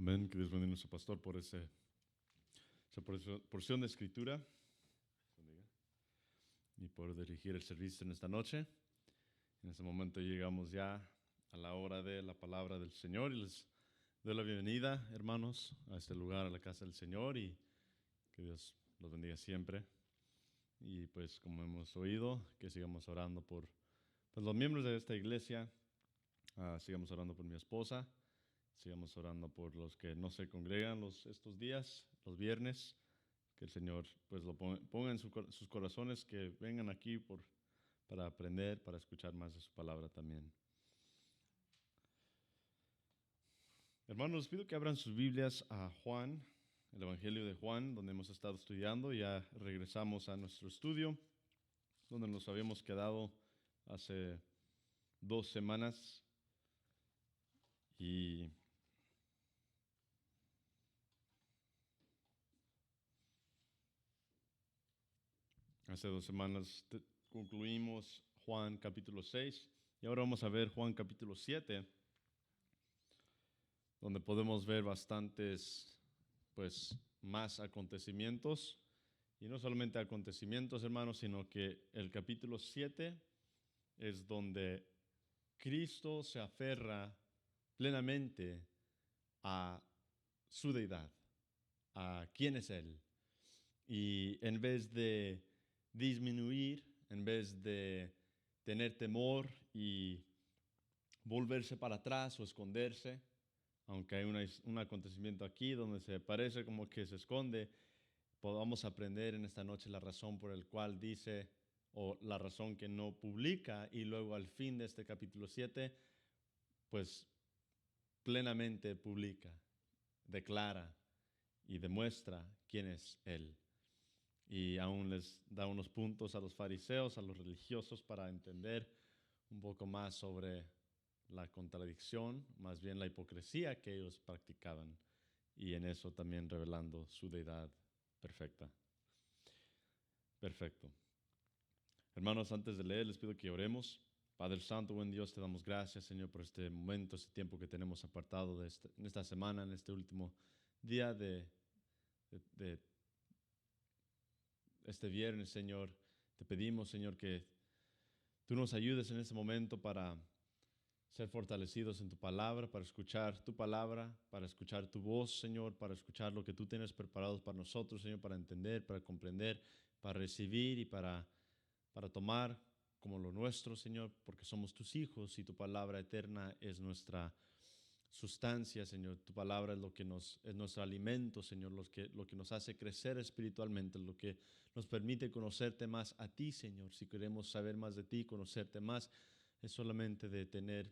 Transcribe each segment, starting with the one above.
Amén. Que Dios bendiga a nuestro pastor por esa porción de escritura y por dirigir el servicio en esta noche. En este momento llegamos ya a la hora de la palabra del Señor y les doy la bienvenida, hermanos, a este lugar, a la casa del Señor, y que Dios los bendiga siempre. Y pues como hemos oído, que sigamos orando por los miembros de esta iglesia, sigamos orando por mi esposa, sigamos orando por los que no se congregan estos días, los viernes, que el Señor pues lo ponga en sus corazones, que vengan aquí para aprender, para escuchar más de su palabra también. Hermanos, les pido que abran sus Biblias a Juan, el Evangelio de Juan, donde hemos estado estudiando. Ya regresamos a nuestro estudio, donde nos habíamos quedado hace 2 semanas. Y hace 2 semanas concluimos Juan capítulo 6 y ahora vamos a ver Juan capítulo 7, donde podemos ver bastantes, pues, más acontecimientos. Y no solamente acontecimientos, hermanos, sino que el capítulo 7 es donde Cristo se aferra plenamente a su deidad, a quién es Él. Y en vez de disminuir, en vez de tener temor y volverse para atrás o esconderse, aunque hay un acontecimiento aquí donde se parece como que se esconde, podamos aprender en esta noche la razón por la cual dice, o la razón que no publica, y luego al fin de este capítulo 7, pues plenamente publica, declara y demuestra quién es Él. Y aún les da unos puntos a los fariseos, a los religiosos, para entender un poco más sobre la contradicción, más bien la hipocresía que ellos practicaban, y en eso también revelando su deidad perfecta. Perfecto. Hermanos, antes de leer, les pido que oremos. Padre Santo, buen Dios, te damos gracias, Señor, por este momento, este tiempo que tenemos apartado en esta semana, en este último día de este viernes, Señor. Te pedimos, Señor, que tú nos ayudes en este momento para ser fortalecidos en tu palabra, para escuchar tu palabra, para escuchar tu voz, Señor, para escuchar lo que tú tienes preparado para nosotros, Señor, para entender, para comprender, para recibir y para tomar como lo nuestro, Señor, porque somos tus hijos y tu palabra eterna es nuestra sustancia, Señor. Tu palabra es es nuestro alimento, Señor, lo que nos hace crecer espiritualmente, lo que nos permite conocerte más a ti, Señor. Si queremos saber más de ti, conocerte más, es solamente de tener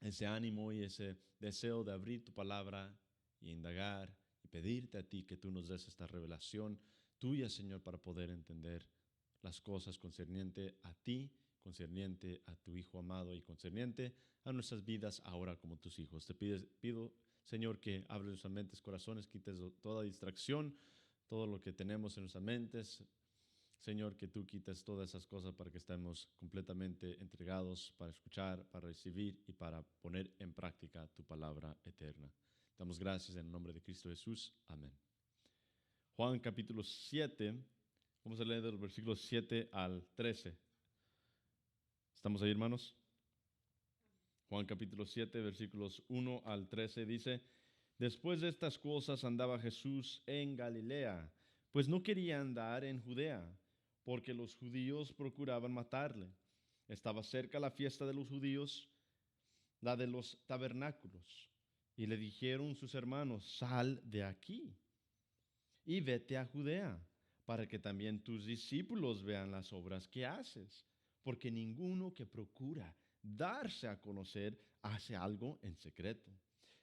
ese ánimo y ese deseo de abrir tu palabra y indagar y pedirte a ti que tú nos des esta revelación tuya, Señor, para poder entender las cosas concerniente a ti, concerniente a tu Hijo amado y concerniente a nuestras vidas ahora como tus hijos. Te pido, Señor, que abres nuestras mentes, corazones, quites toda distracción, todo lo que tenemos en nuestras mentes. Señor, que tú quites todas esas cosas para que estemos completamente entregados para escuchar, para recibir y para poner en práctica tu palabra eterna. Damos gracias en el nombre de Cristo Jesús. Amén. Juan capítulo 7, vamos a leer de los versículos 7 al 13. ¿Estamos ahí, hermanos? Juan capítulo 7, versículos 1 al 13 dice: Después de estas cosas andaba Jesús en Galilea, pues no quería andar en Judea, porque los judíos procuraban matarle. Estaba cerca la fiesta de los judíos, la de los tabernáculos, y le dijeron sus hermanos: Sal de aquí y vete a Judea, para que también tus discípulos vean las obras que haces, porque ninguno que procura darse a conocer hace algo en secreto.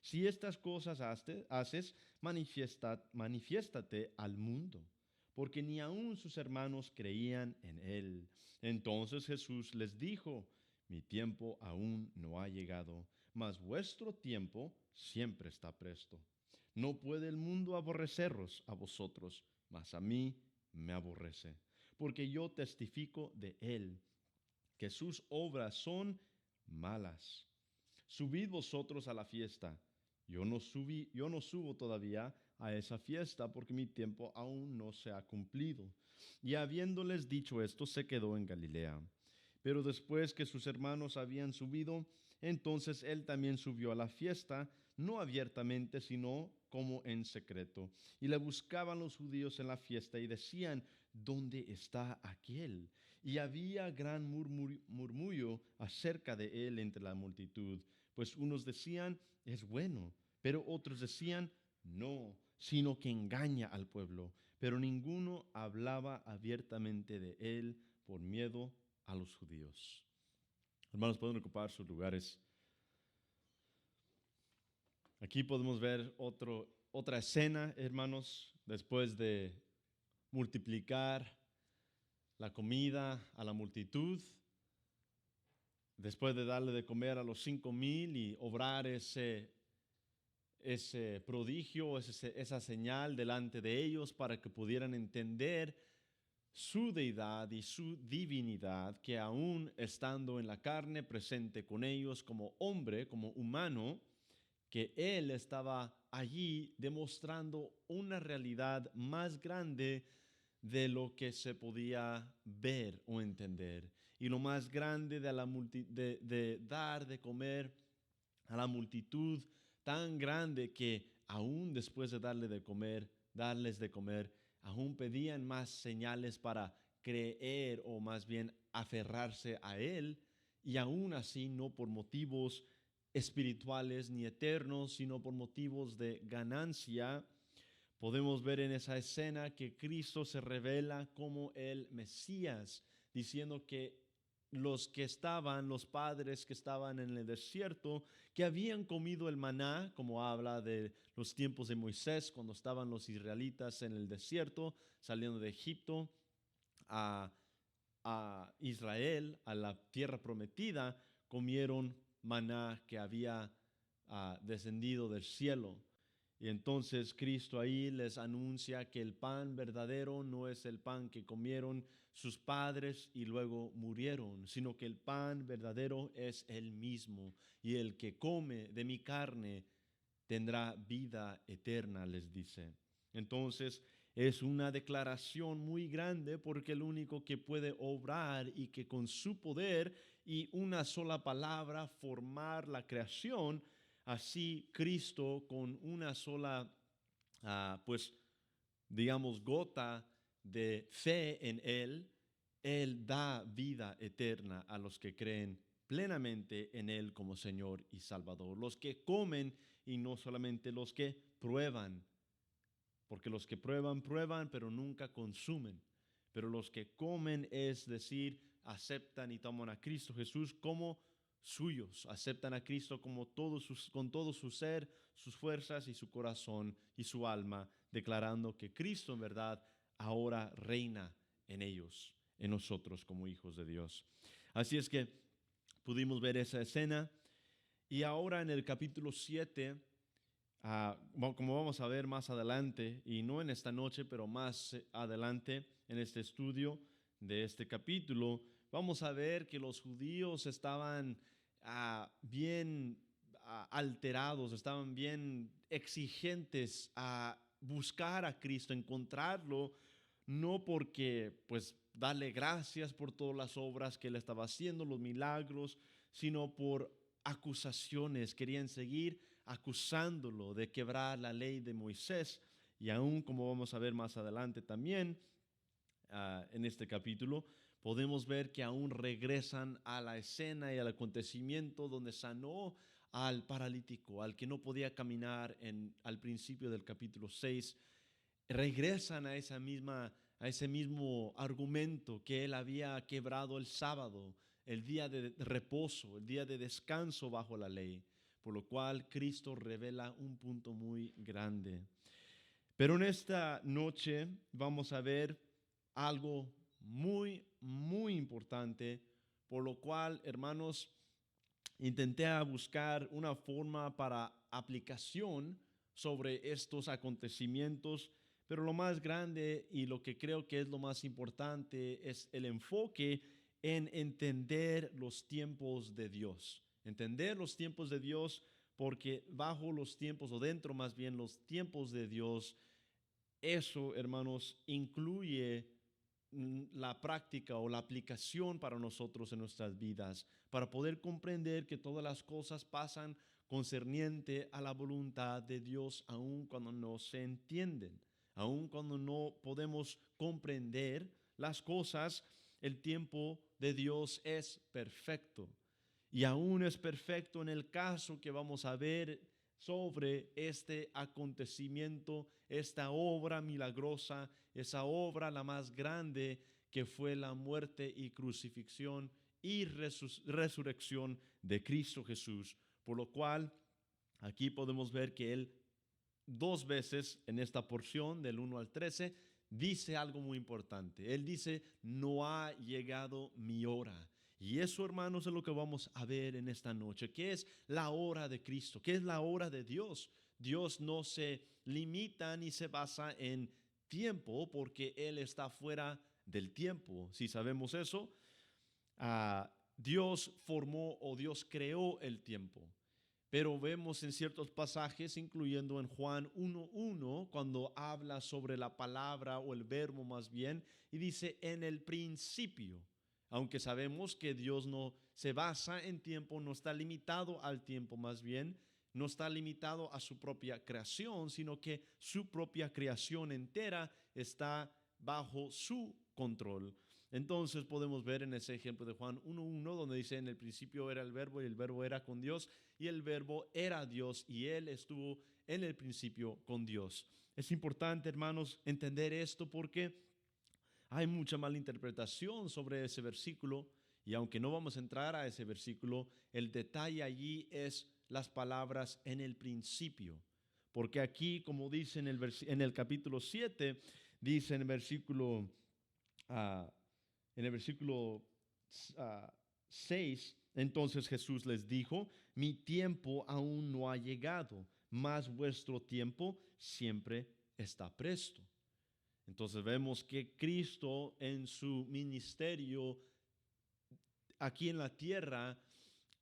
Si estas cosas haces, manifiéstate al mundo, porque ni aun sus hermanos creían en él. Entonces Jesús les dijo: Mi tiempo aún no ha llegado, mas vuestro tiempo siempre está presto. No puede el mundo aborreceros a vosotros, mas a mí me aborrece, porque yo testifico de él, que sus obras son malas. Subid vosotros a la fiesta, yo no subo todavía a esa fiesta porque mi tiempo aún no se ha cumplido. Y habiéndoles dicho esto, se quedó en Galilea. Pero después que sus hermanos habían subido, entonces él también subió a la fiesta, no abiertamente, sino como en secreto. Y le buscaban los judíos en la fiesta y decían: ¿dónde está aquel? Y había gran murmullo acerca de él entre la multitud, pues unos decían: es bueno, pero otros decían: no, sino que engaña al pueblo. Pero ninguno hablaba abiertamente de él por miedo a los judíos. Hermanos, pueden ocupar sus lugares. Aquí podemos ver otra escena, hermanos, después de multiplicar la comida a la multitud, después de darle de comer a los 5,000 y obrar ese prodigio, esa señal delante de ellos para que pudieran entender su deidad y su divinidad, que aún estando en la carne, presente con ellos como hombre, como humano, que Él estaba allí demostrando una realidad más grande de lo que se podía ver o entender. Y lo más grande de dar de comer a la multitud, tan grande que aún después de darles de comer, aún pedían más señales para creer o más bien aferrarse a Él, y aún así no por motivos espirituales ni eternos, sino por motivos de ganancia. Podemos ver en esa escena que Cristo se revela como el Mesías, diciendo que los padres que estaban en el desierto, que habían comido el maná, como habla de los tiempos de Moisés, cuando estaban los israelitas en el desierto, saliendo de Egipto a, a Israel, a la tierra prometida, comieron maná que había descendido del cielo. Y entonces Cristo ahí les anuncia que el pan verdadero no es el pan que comieron sus padres y luego murieron, sino que el pan verdadero es Él mismo. Y el que come de mi carne tendrá vida eterna, les dice. Entonces es una declaración muy grande, porque el único que puede obrar y que con su poder y una sola palabra formar la creación, así Cristo con una sola, pues digamos, gota de fe en Él da vida eterna a los que creen plenamente en Él como Señor y Salvador. Los que comen y no solamente los que prueban, porque los que prueban, prueban, pero nunca consumen. Pero los que comen, es decir, aceptan y toman a Cristo Jesús como suyos, aceptan a Cristo como con todo su ser, sus fuerzas y su corazón y su alma, declarando que Cristo en verdad ahora reina en ellos, en nosotros como hijos de Dios. Así es que pudimos ver esa escena, y ahora en el capítulo 7, como vamos a ver más adelante, y no en esta noche, pero más adelante en este estudio de este capítulo, vamos a ver que los judíos estaban bien alterados, estaban bien exigentes a buscar a Cristo, encontrarlo, no porque pues darle gracias por todas las obras que él estaba haciendo, los milagros, sino por acusaciones. Querían seguir acusándolo de quebrar la ley de Moisés, y aún, como vamos a ver más adelante también en este capítulo, podemos ver que aún regresan a la escena y al acontecimiento donde sanó al paralítico, al que no podía caminar al principio del capítulo 6. Regresan a ese mismo argumento, que él había quebrado el sábado, el día de reposo, el día de descanso bajo la ley, por lo cual Cristo revela un punto muy grande. Pero en esta noche vamos a ver algo muy, muy importante, por lo cual, hermanos, intenté buscar una forma para aplicación sobre estos acontecimientos, pero lo más grande y lo que creo que es lo más importante es el enfoque en entender los tiempos de Dios. Entender los tiempos de Dios, porque bajo los tiempos, o dentro más bien los tiempos de Dios, eso, hermanos, incluye la práctica o la aplicación para nosotros en nuestras vidas, para poder comprender que todas las cosas pasan concerniente a la voluntad de Dios, aun cuando no se entienden, aun cuando no podemos comprender las cosas. El tiempo de Dios es perfecto, y aún es perfecto en el caso que vamos a ver sobre este acontecimiento, esta obra milagrosa, esa obra la más grande, que fue la muerte y crucifixión y resurrección de Cristo Jesús. Por lo cual, aquí podemos ver que Él dos veces en esta porción del 1 al 13 dice algo muy importante. Él dice: no ha llegado mi hora. Y eso, hermanos, es lo que vamos a ver en esta noche. ¿Qué es la hora de Cristo? ¿Qué es la hora de Dios? Dios no se limita ni se basa en tiempo, porque Él está fuera del tiempo. Si sabemos eso, Dios formó o Dios creó el tiempo. Pero vemos en ciertos pasajes, incluyendo en Juan 1:1, cuando habla sobre la palabra o el verbo más bien, y dice: en el principio. Aunque sabemos que Dios no se basa en tiempo, no está limitado al tiempo más bien, no está limitado a su propia creación, sino que su propia creación entera está bajo su control. Entonces podemos ver en ese ejemplo de Juan 1:1, donde dice: en el principio era el verbo, y el verbo era con Dios, y el verbo era Dios, y Él estuvo en el principio con Dios. Es importante, hermanos, entender esto, porque hay mucha mala interpretación sobre ese versículo, y aunque no vamos a entrar a ese versículo, el detalle allí es las palabras en el principio. Porque aquí, como dice en el capítulo 7, dice en el versículo uh, en el versículo 6, entonces Jesús les dijo: mi tiempo aún no ha llegado, mas vuestro tiempo siempre está presto. Entonces vemos que Cristo en su ministerio aquí en la tierra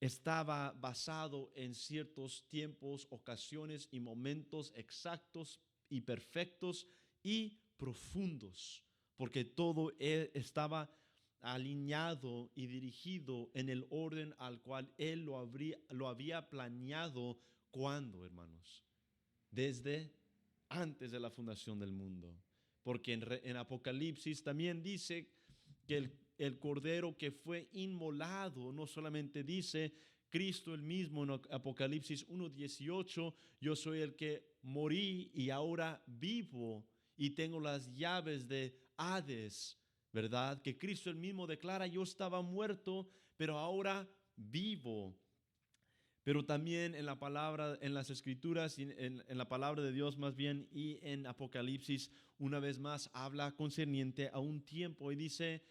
estaba basado en ciertos tiempos, ocasiones y momentos exactos y perfectos y profundos, porque todo estaba alineado y dirigido en el orden al cual Él lo había planeado. ¿Cuándo, hermanos? Desde antes de la fundación del mundo. Porque en Apocalipsis también dice que el cordero que fue inmolado, no solamente dice Cristo el mismo en Apocalipsis 1:18: yo soy el que morí y ahora vivo y tengo las llaves de Hades, ¿verdad? Que Cristo el mismo declara: yo estaba muerto, pero ahora vivo. Pero también en la palabra, en las escrituras, en la palabra de Dios más bien, y en Apocalipsis, una vez más habla concerniente a un tiempo, y dice: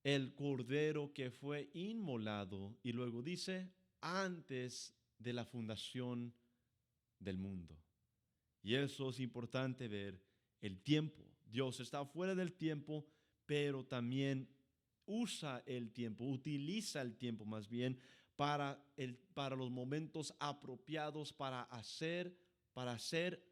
el cordero que fue inmolado, y luego dice: antes de la fundación del mundo. Y eso es importante ver, el tiempo. Dios está fuera del tiempo, pero también usa el tiempo, utiliza el tiempo más bien para los momentos apropiados para hacer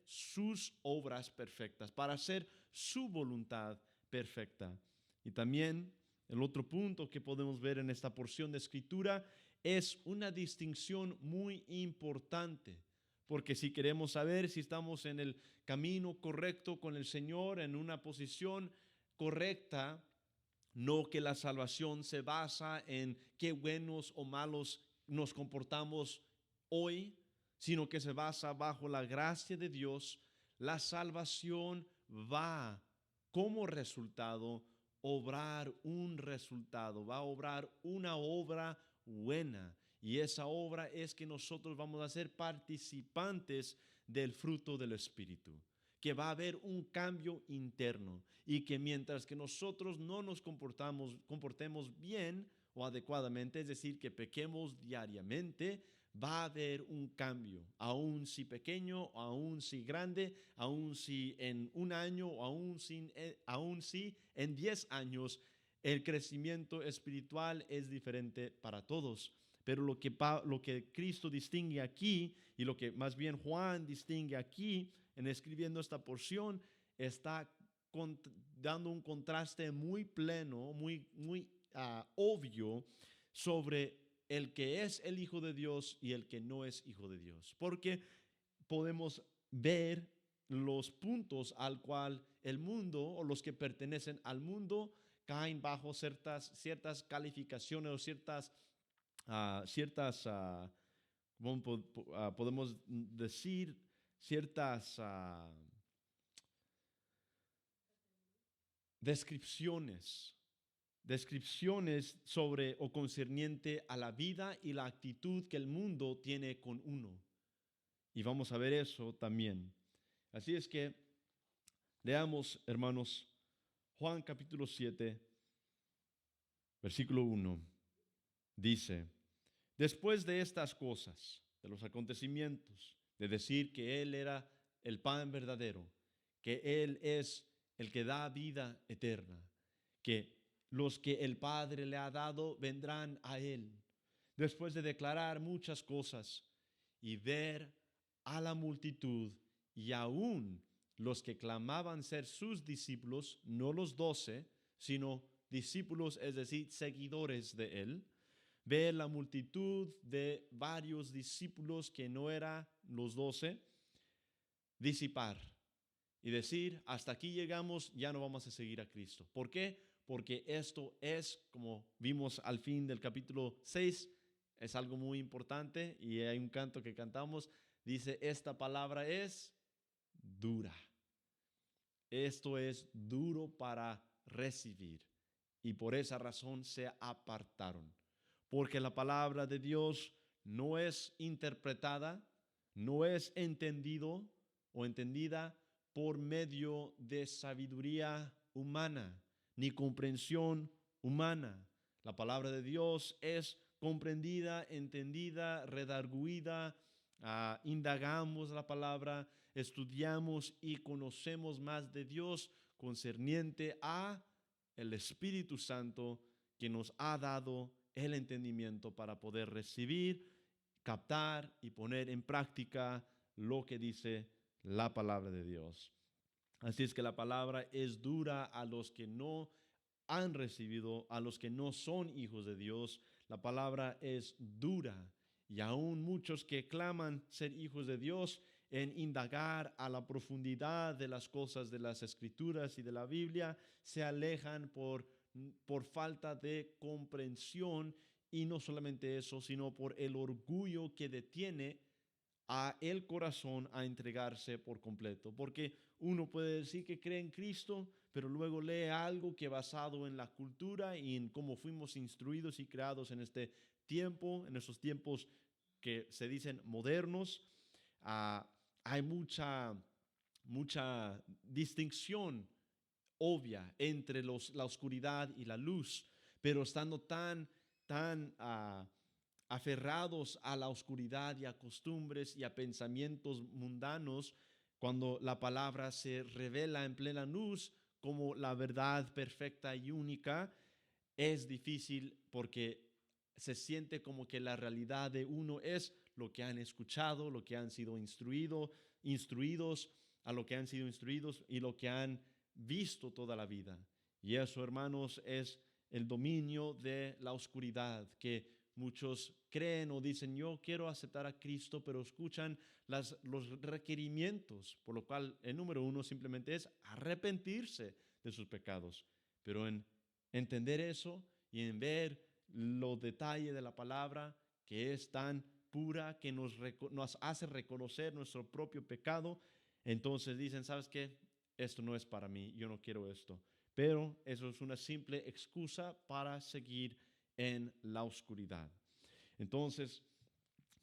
sus obras perfectas, para hacer su voluntad perfecta. Y también el otro punto que podemos ver en esta porción de escritura es una distinción muy importante. Porque si queremos saber si estamos en el camino correcto con el Señor, en una posición correcta, no que la salvación se basa en qué buenos o malos nos comportamos hoy, sino que se basa bajo la gracia de Dios. La salvación va como resultado obrar un resultado, va a obrar una obra buena. Y esa obra es que nosotros vamos a ser participantes del fruto del Espíritu, que va a haber un cambio interno, y que mientras que nosotros no nos comportemos bien o adecuadamente, es decir, que pequemos diariamente, va a haber un cambio, aun si pequeño, aun si grande, aun si en un año, o aun si en 10 años. El crecimiento espiritual es diferente para todos, Pero lo que Cristo distingue aquí, y lo que más bien Juan distingue aquí, en escribiendo esta porción, está dando un contraste muy pleno, muy obvio sobre el que es el Hijo de Dios y el que no es Hijo de Dios. Porque podemos ver los puntos al cual el mundo o los que pertenecen al mundo caen bajo ciertas calificaciones o ciertas podemos decir, ciertas descripciones sobre o concerniente a la vida y la actitud que el mundo tiene con uno. Y vamos a ver eso también. Así es que leamos, hermanos, Juan capítulo 7, versículo 1. Dice: después de estas cosas, de los acontecimientos, de decir que Él era el pan verdadero, que Él es el que da vida eterna, que los que el Padre le ha dado vendrán a Él. Después de declarar muchas cosas y ver a la multitud y aún los que clamaban ser sus discípulos, no los 12, sino discípulos, es decir, seguidores de Él, ver la multitud de varios discípulos que no eran los 12, disipar y decir, hasta aquí llegamos, ya no vamos a seguir a Cristo. ¿Por qué? Porque esto es, como vimos al fin del capítulo 6, es algo muy importante y hay un canto que cantamos, dice, esta palabra es dura. Esto es duro para recibir y por esa razón se apartaron. Porque la palabra de Dios no es interpretada, no es entendido o entendida por medio de sabiduría humana, ni comprensión humana. La palabra de Dios es comprendida, entendida, redarguida, indagamos la palabra, estudiamos y conocemos más de Dios concerniente a el Espíritu Santo que nos ha dado el entendimiento para poder recibir, captar y poner en práctica lo que dice la palabra de Dios. Así es que la palabra es dura a los que no han recibido, a los que no son hijos de Dios. La palabra es dura y aún muchos que claman ser hijos de Dios en indagar a la profundidad de las cosas de las Escrituras y de la Biblia se alejan por falta de comprensión y no solamente eso, sino por el orgullo que detiene a el corazón a entregarse por completo. Porque uno puede decir que cree en Cristo, pero luego lee algo que basado en la cultura y en cómo fuimos instruidos y creados en este tiempo, en esos tiempos que se dicen modernos, hay mucha distinción obvia entre la oscuridad y la luz, pero estando tan aferrados a la oscuridad y a costumbres y a pensamientos mundanos, cuando la palabra se revela en plena luz como la verdad perfecta y única, es difícil porque se siente como que la realidad de uno es lo que han escuchado, lo que han sido instruidos, a lo que han sido instruidos y lo que han visto toda la vida. Y eso, hermanos, es el dominio de la oscuridad, que muchos creen o dicen, yo quiero aceptar a Cristo, pero escuchan los requerimientos, por lo cual el número 1 simplemente es arrepentirse de sus pecados. Pero en entender eso y en ver los detalles de la palabra, que es tan pura, que nos hace reconocer nuestro propio pecado, entonces dicen, ¿sabes qué? Esto no es para mí, yo no quiero esto. Pero eso es una simple excusa para seguir en la oscuridad. Entonces,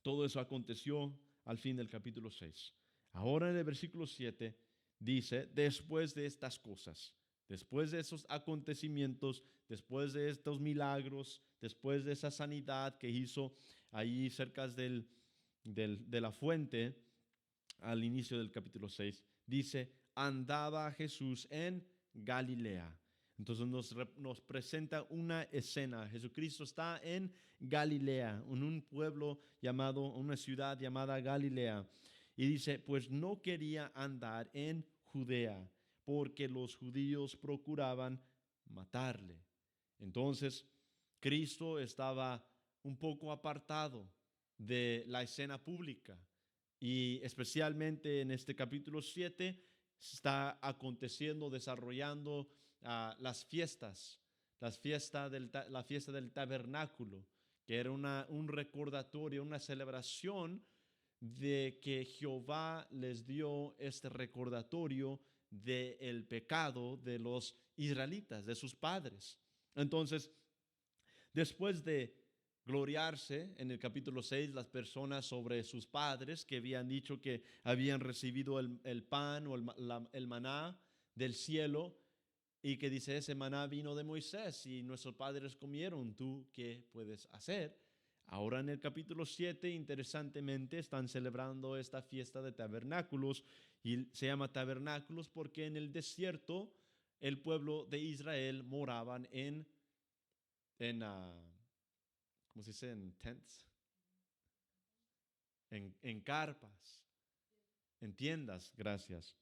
todo eso aconteció al fin del capítulo 6. Ahora en el versículo 7 dice, después de estas cosas, después de esos acontecimientos, después de estos milagros, después de esa sanidad que hizo ahí cerca de la fuente, al inicio del capítulo 6, dice, andaba Jesús en Galilea, Entonces nos presenta una escena. Jesucristo está en Galilea, en un pueblo llamado, una ciudad llamada Galilea. Y dice, pues no quería andar en Judea, porque los judíos procuraban matarle. Entonces, Cristo estaba un poco apartado de la escena pública. Y especialmente en este capítulo 7 está aconteciendo, desarrollando las fiestas, la fiesta del tabernáculo, que era un recordatorio, una celebración de que Jehová les dio este recordatorio del pecado de los israelitas, de sus padres. Entonces, después de gloriarse en el capítulo 6 las personas sobre sus padres que habían dicho que habían recibido el pan o el maná del cielo, y que dice, ese maná vino de Moisés y nuestros padres comieron, ¿tú qué puedes hacer? Ahora en el capítulo 7, interesantemente, están celebrando esta fiesta de tabernáculos, y se llama tabernáculos porque en el desierto el pueblo de Israel moraban en ¿cómo se dice? En tents, en carpas, en tiendas, gracias.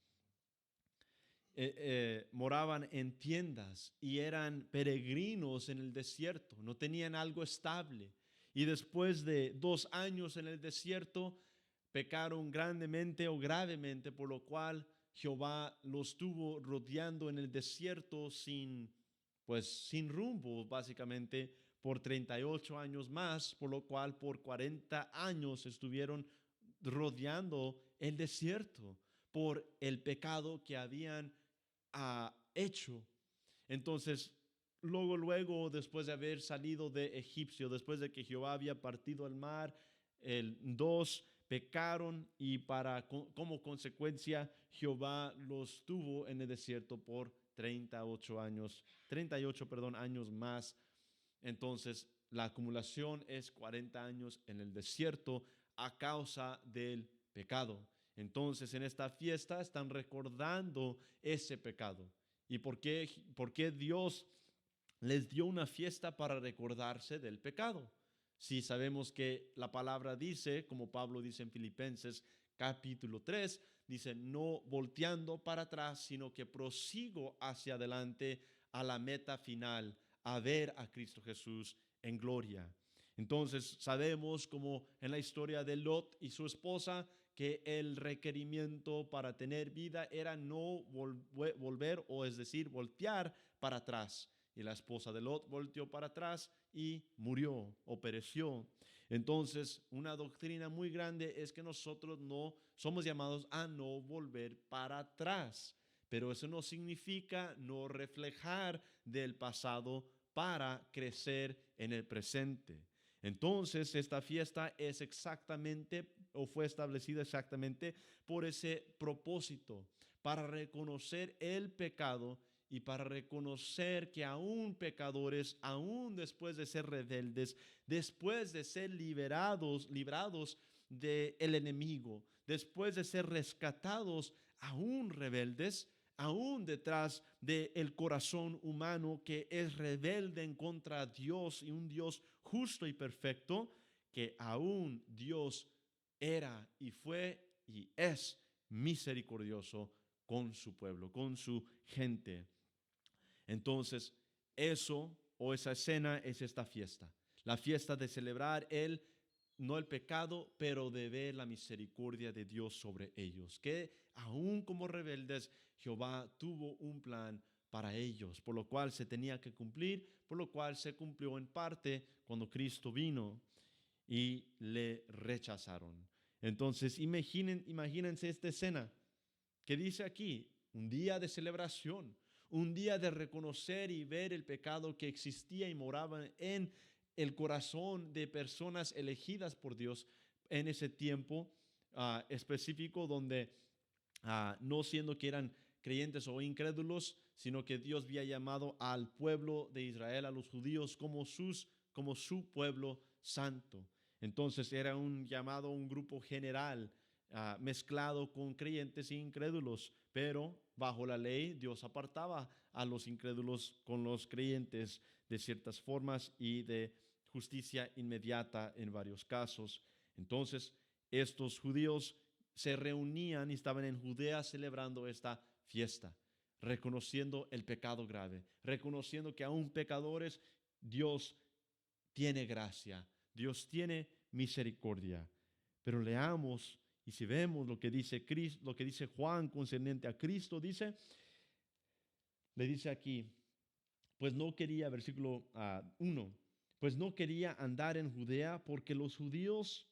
Moraban en tiendas y eran peregrinos en el desierto, no tenían algo estable. Y después de 2 años en el desierto, pecaron grandemente o gravemente, por lo cual Jehová los tuvo rodeando en el desierto sin rumbo, básicamente, por 38 años más, por lo cual por 40 años estuvieron rodeando el desierto por el pecado que habían hecho. Entonces, luego, después de haber salido de Egipcio, después de que Jehová había partido el mar, dos pecaron, y como consecuencia Jehová los tuvo en el desierto por 38 años más. Entonces, la acumulación es 40 años en el desierto a causa del pecado. Entonces, en esta fiesta están recordando ese pecado. ¿Y por qué Dios les dio una fiesta para recordarse del pecado? Si sabemos que la palabra dice, como Pablo dice en Filipenses capítulo 3, dice, no volteando para atrás, sino que prosigo hacia adelante a la meta final, a ver a Cristo Jesús en gloria. Entonces sabemos, como en la historia de Lot y su esposa, que el requerimiento para tener vida era no volver, o es decir, voltear para atrás. Y la esposa de Lot volteó para atrás y murió o pereció. Entonces, una doctrina muy grande es que nosotros no somos llamados a no volver para atrás, pero eso no significa no reflejar del pasado para crecer en el presente. Entonces, esta fiesta es exactamente, o fue establecida exactamente por ese propósito, para reconocer el pecado y para reconocer que aún pecadores, aún después de ser rebeldes, después de ser librados del enemigo, después de ser rescatados, aún rebeldes, aún detrás del corazón humano que es rebelde en contra de Dios, y un Dios justo y perfecto, que aún Dios era y fue y es misericordioso con su pueblo, con su gente. Entonces, eso o esa escena es esta fiesta. La fiesta de celebrar no el pecado, pero de ver la misericordia de Dios sobre ellos. Que aún como rebeldes, Jehová tuvo un plan para ellos, por lo cual se tenía que cumplir, por lo cual se cumplió en parte cuando Cristo vino y le rechazaron. Entonces, imagínense esta escena que dice aquí, un día de celebración, un día de reconocer y ver el pecado que existía y moraba en el corazón de personas elegidas por Dios en ese tiempo específico, donde no siendo que eran creyentes o incrédulos, sino que Dios había llamado al pueblo de Israel, a los judíos, como su pueblo santo. Entonces era un llamado, un grupo general mezclado con creyentes e incrédulos, pero bajo la ley Dios apartaba a los incrédulos con los creyentes de ciertas formas y de justicia inmediata en varios casos. Entonces, estos judíos se reunían y estaban en Judea celebrando esta fiesta, reconociendo el pecado grave, reconociendo que aún pecadores Dios tiene gracia, Dios tiene misericordia. Pero leamos y si vemos lo que dice Cristo, lo que dice Juan concerniente a Cristo, le dice aquí, pues no quería, versículo 1, pues no quería andar en Judea porque los judíos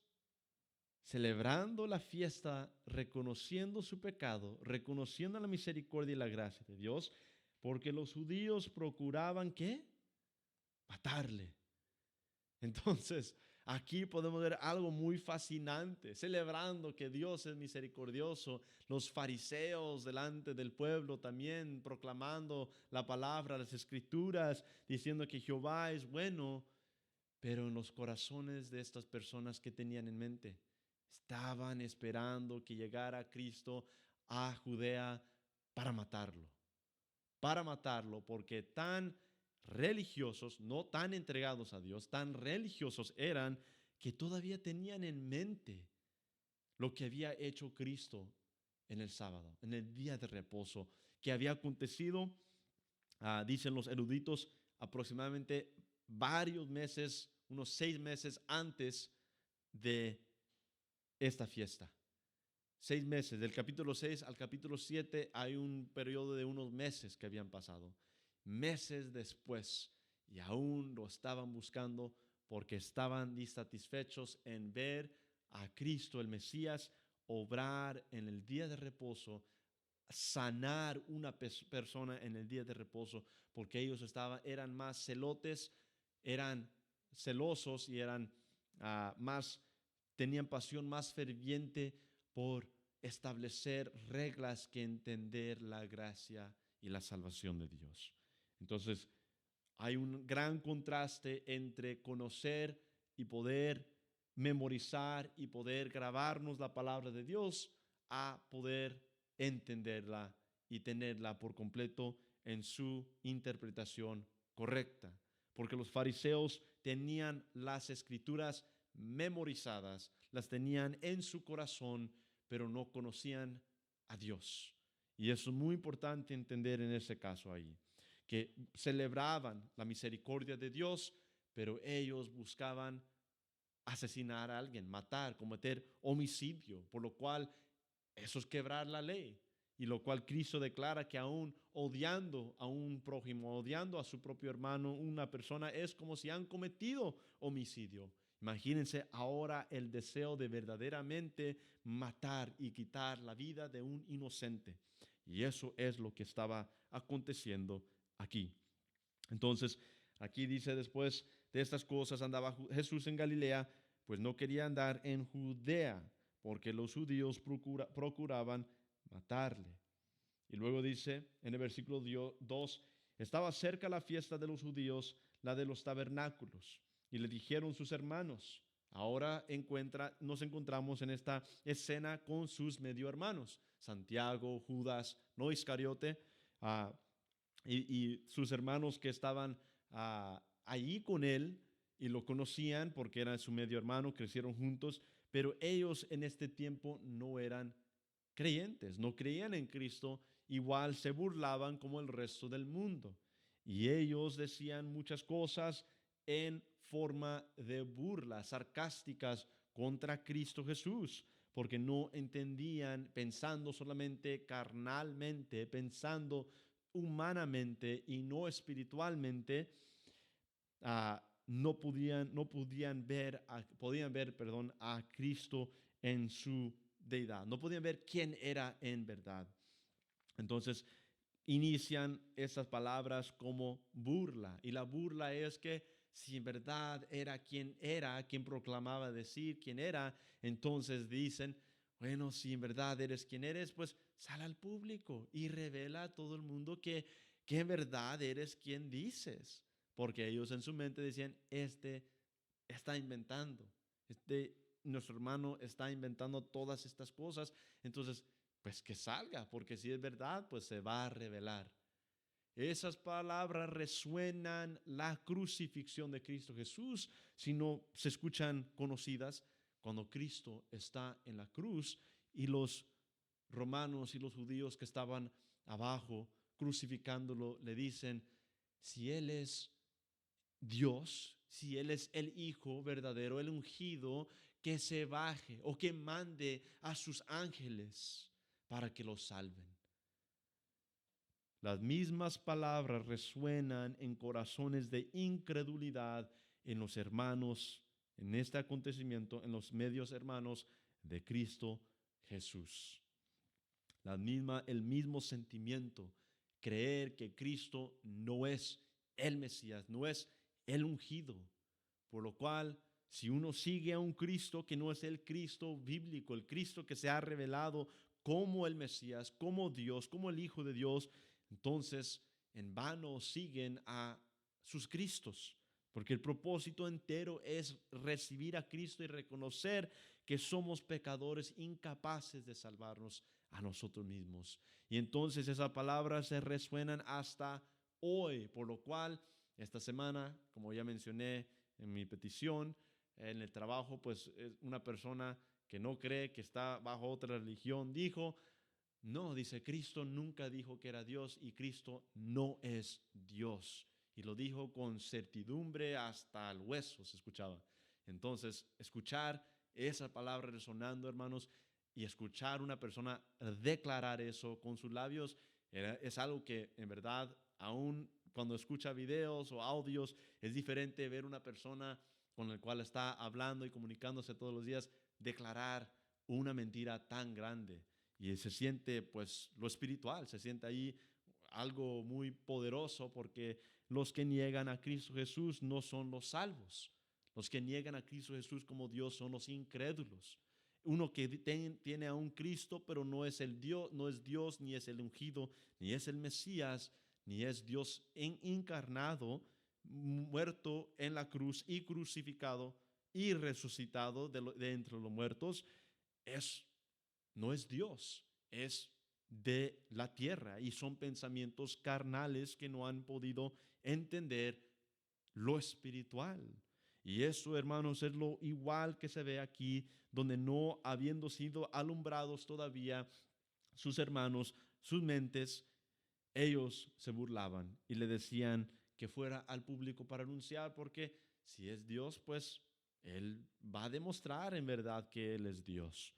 celebrando la fiesta, reconociendo su pecado, reconociendo la misericordia y la gracia de Dios, porque los judíos procuraban ¿qué? Matarle. Entonces, aquí podemos ver algo muy fascinante, celebrando que Dios es misericordioso, los fariseos delante del pueblo también proclamando la palabra, las escrituras, diciendo que Jehová es bueno, pero en los corazones de estas personas que tenían en mente, estaban esperando que llegara Cristo a Judea para matarlo, porque tan religiosos, no tan entregados a Dios, tan religiosos eran que todavía tenían en mente lo que había hecho Cristo en el sábado, en el día de reposo, que había acontecido, dicen los eruditos, aproximadamente varios meses, unos 6 meses antes de esta fiesta. 6 meses, del capítulo 6 al capítulo 7 hay un periodo de unos meses que habían pasado. Meses después, y aún lo estaban buscando porque estaban insatisfechos en ver a Cristo, el Mesías, obrar en el día de reposo, sanar una persona en el día de reposo, porque ellos eran más celotes, eran celosos y eran tenían pasión más ferviente por establecer reglas que entender la gracia y la salvación de Dios. Entonces, hay un gran contraste entre conocer y poder memorizar y poder grabarnos la palabra de Dios a poder entenderla y tenerla por completo en su interpretación correcta. Porque los fariseos tenían las escrituras memorizadas, las tenían en su corazón, pero no conocían a Dios. Y eso es muy importante entender en ese caso ahí, que celebraban la misericordia de Dios, pero ellos buscaban asesinar a alguien, matar, cometer homicidio, por lo cual eso es quebrar la ley. Y lo cual Cristo declara que aún odiando a un prójimo, odiando a su propio hermano, una persona, es como si han cometido homicidio. Imagínense ahora el deseo de verdaderamente matar y quitar la vida de un inocente. Y eso es lo que estaba aconteciendo aquí. Entonces, aquí dice después de estas cosas andaba Jesús en Galilea, pues no quería andar en Judea, porque los judíos procuraban matarle. Y luego dice en el versículo 2, estaba cerca la fiesta de los judíos, la de los tabernáculos, y le dijeron sus hermanos. Ahora nos encontramos en esta escena con sus medio hermanos, Santiago, Judas, no Iscariote, y sus hermanos que estaban allí con él y lo conocían porque era su medio hermano, crecieron juntos, pero ellos en este tiempo no eran creyentes, no creían en Cristo, igual se burlaban como el resto del mundo. Y ellos decían muchas cosas en forma de burla, sarcásticas contra Cristo Jesús, porque no entendían, pensando solamente carnalmente, pensando humanamente y no espiritualmente, podían ver, a Cristo en su deidad. No podían ver quién era en verdad. Entonces, inician esas palabras como burla. Y la burla es que si en verdad era, quien proclamaba decir quién era, entonces dicen, bueno, si en verdad eres quien eres, pues sal al público y revela a todo el mundo que en verdad eres quien dices. Porque ellos en su mente decían, este está inventando, este nuestro hermano está inventando todas estas cosas, entonces, pues que salga, porque si es verdad, pues se va a revelar. Esas palabras resuenan la crucifixión de Cristo Jesús, si no se escuchan conocidas cuando Cristo está en la cruz y los romanos y los judíos que estaban abajo crucificándolo le dicen, si Él es Dios, si Él es el Hijo verdadero, el ungido, que se baje o que mande a sus ángeles para que los salven. Las mismas palabras resuenan en corazones de incredulidad en los hermanos, en este acontecimiento, en los medios hermanos de Cristo Jesús. El mismo sentimiento, creer que Cristo no es el Mesías, no es el ungido, por lo cual si uno sigue a un Cristo que no es el Cristo bíblico, el Cristo que se ha revelado como el Mesías, como Dios, como el Hijo de Dios, entonces en vano siguen a sus Cristos, porque el propósito entero es recibir a Cristo y reconocer que somos pecadores incapaces de salvarnos a nosotros mismos. Y entonces esas palabras se resuenan hasta hoy, por lo cual esta semana, como ya mencioné en mi petición, en el trabajo, pues una persona que no cree, que está bajo otra religión, dijo, no, dice, Cristo nunca dijo que era Dios y Cristo no es Dios. Y lo dijo con certidumbre hasta el hueso, se escuchaba. Entonces, escuchar esa palabra resonando, hermanos, y escuchar una persona declarar eso con sus labios, es algo que en verdad, aún cuando escucha videos o audios, es diferente ver una persona con la cual está hablando y comunicándose todos los días, declarar una mentira tan grande. Y se siente, pues, lo espiritual, se siente ahí algo muy poderoso, porque los que niegan a Cristo Jesús no son los salvos. Los que niegan a Cristo Jesús como Dios son los incrédulos. Uno que tiene a un Cristo, pero no es el Dios, no es Dios, ni es el ungido, ni es el Mesías, ni es Dios encarnado, muerto en la cruz y crucificado y resucitado de entre los muertos, no es Dios, es de la tierra, y son pensamientos carnales que no han podido entender lo espiritual. Y eso, hermanos, es lo igual que se ve aquí, donde no habiendo sido alumbrados todavía sus hermanos, sus mentes, ellos se burlaban y le decían que fuera al público para anunciar, porque si es Dios, pues Él va a demostrar en verdad que Él es Dios.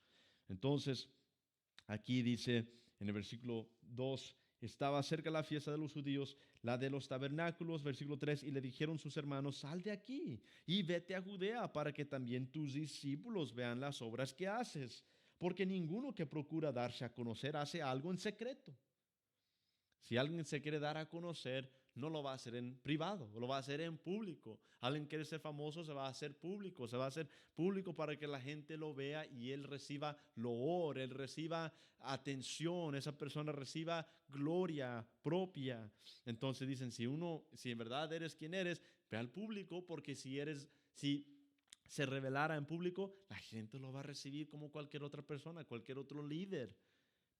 Entonces, aquí dice en el versículo 2, estaba cerca la fiesta de los judíos, la de los tabernáculos, versículo 3, y le dijeron sus hermanos, sal de aquí y vete a Judea para que también tus discípulos vean las obras que haces, porque ninguno que procura darse a conocer hace algo en secreto. Si alguien se quiere dar a conocer, no lo va a hacer en privado, lo va a hacer en público. Alguien quiere ser famoso, se va a hacer público, se va a hacer público para que la gente lo vea y él reciba loor, él reciba atención, esa persona reciba gloria propia. Entonces dicen, si en verdad eres quien eres, ve al público, porque si se revelara en público, la gente lo va a recibir como cualquier otra persona, cualquier otro líder.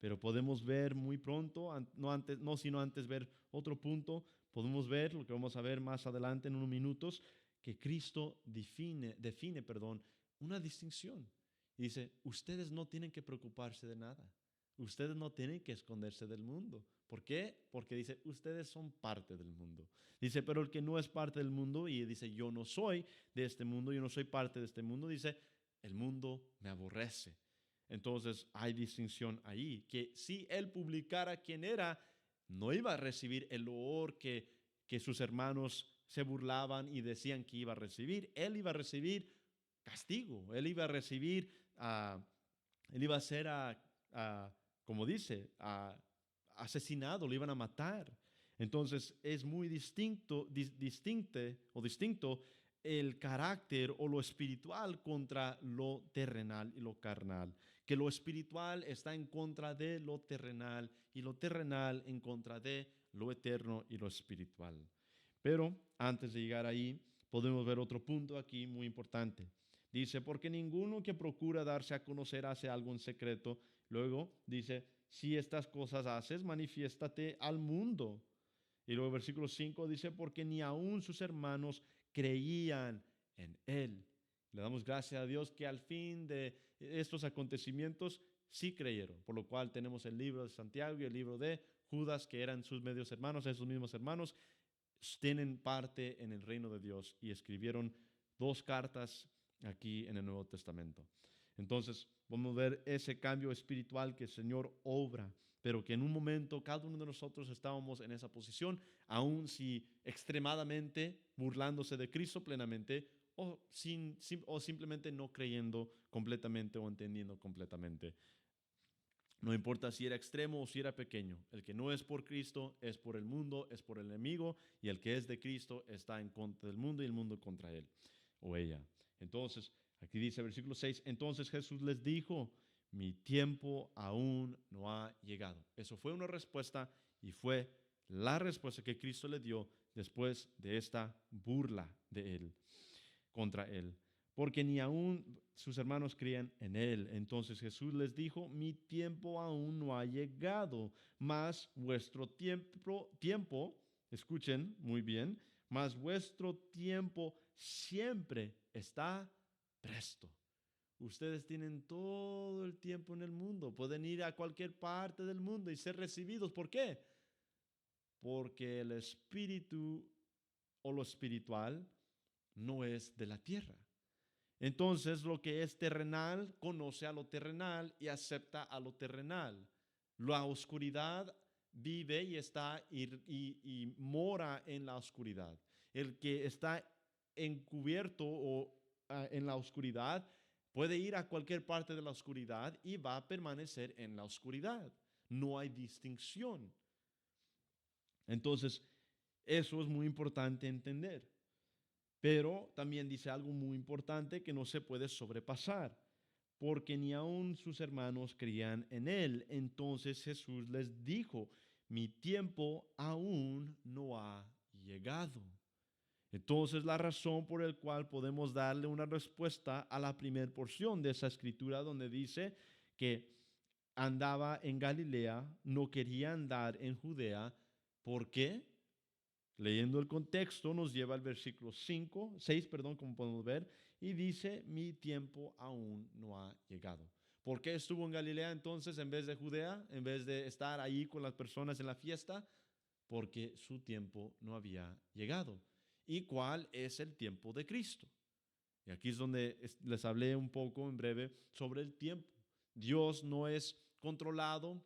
Pero podemos ver muy pronto, no sino antes ver otro punto, podemos ver lo que vamos a ver más adelante en unos minutos, que Cristo define, una distinción. Y dice, ustedes no tienen que preocuparse de nada. Ustedes no tienen que esconderse del mundo. ¿Por qué? Porque dice, ustedes son parte del mundo. Dice, pero el que no es parte del mundo, y dice, yo no soy de este mundo, yo no soy parte de este mundo, dice, el mundo me aborrece. Entonces hay distinción ahí, que si él publicara quién era, no iba a recibir el loor que sus hermanos se burlaban y decían que iba a recibir. Él iba a recibir castigo, él iba a recibir, él iba a ser, como dice, asesinado, lo iban a matar. Entonces es muy distinto el carácter o lo espiritual contra lo terrenal y lo carnal, que lo espiritual está en contra de lo terrenal y lo terrenal en contra de lo eterno y lo espiritual. Pero antes de llegar ahí, podemos ver otro punto aquí muy importante. Dice, porque ninguno que procura darse a conocer hace algo en secreto. Luego dice, si estas cosas haces, manifiéstate al mundo. Y luego versículo 5 dice, porque ni aun sus hermanos creían en él. Le damos gracias a Dios que al fin de estos acontecimientos sí creyeron, por lo cual tenemos el libro de Santiago y el libro de Judas, que eran sus medios hermanos. Esos mismos hermanos tienen parte en el reino de Dios y escribieron 2 cartas aquí en el Nuevo Testamento. Entonces, vamos a ver ese cambio espiritual que el Señor obra, pero que en un momento cada uno de nosotros estábamos en esa posición, aun si extremadamente burlándose de Cristo plenamente o simplemente no creyendo completamente o entendiendo completamente. No importa si era extremo o si era pequeño. El que no es por Cristo es por el mundo, es por el enemigo, y el que es de Cristo está en contra del mundo y el mundo contra él o ella. Entonces, aquí dice versículo 6, entonces Jesús les dijo, mi tiempo aún no ha llegado. Eso fue una respuesta y fue la respuesta que Cristo le dio después de esta burla de él, contra él. Porque ni aún sus hermanos creían en él. Entonces Jesús les dijo, mi tiempo aún no ha llegado, mas vuestro tiempo, escuchen muy bien, mas vuestro tiempo siempre está presto. Ustedes tienen todo el tiempo en el mundo, pueden ir a cualquier parte del mundo y ser recibidos. ¿Por qué? Porque el espíritu o lo espiritual no es de la tierra. Entonces, lo que es terrenal conoce a lo terrenal y acepta a lo terrenal. La oscuridad vive y está y mora en la oscuridad. El que está encubierto o en la oscuridad puede ir a cualquier parte de la oscuridad y va a permanecer en la oscuridad. No hay distinción. Entonces, eso es muy importante entender. Pero también dice algo muy importante que no se puede sobrepasar, porque ni aun sus hermanos creían en él. Entonces Jesús les dijo, mi tiempo aún no ha llegado. Entonces la razón por la cual podemos darle una respuesta a la primera porción de esa escritura donde dice que andaba en Galilea, no quería andar en Judea. ¿Por qué? Leyendo el contexto nos lleva al versículo 6, como podemos ver, y dice, mi tiempo aún no ha llegado. ¿Por qué estuvo en Galilea entonces en vez de Judea, en vez de estar ahí con las personas en la fiesta? Porque su tiempo no había llegado. ¿Y cuál es el tiempo de Cristo? Y aquí es donde les hablé un poco en breve sobre el tiempo. Dios no es controlado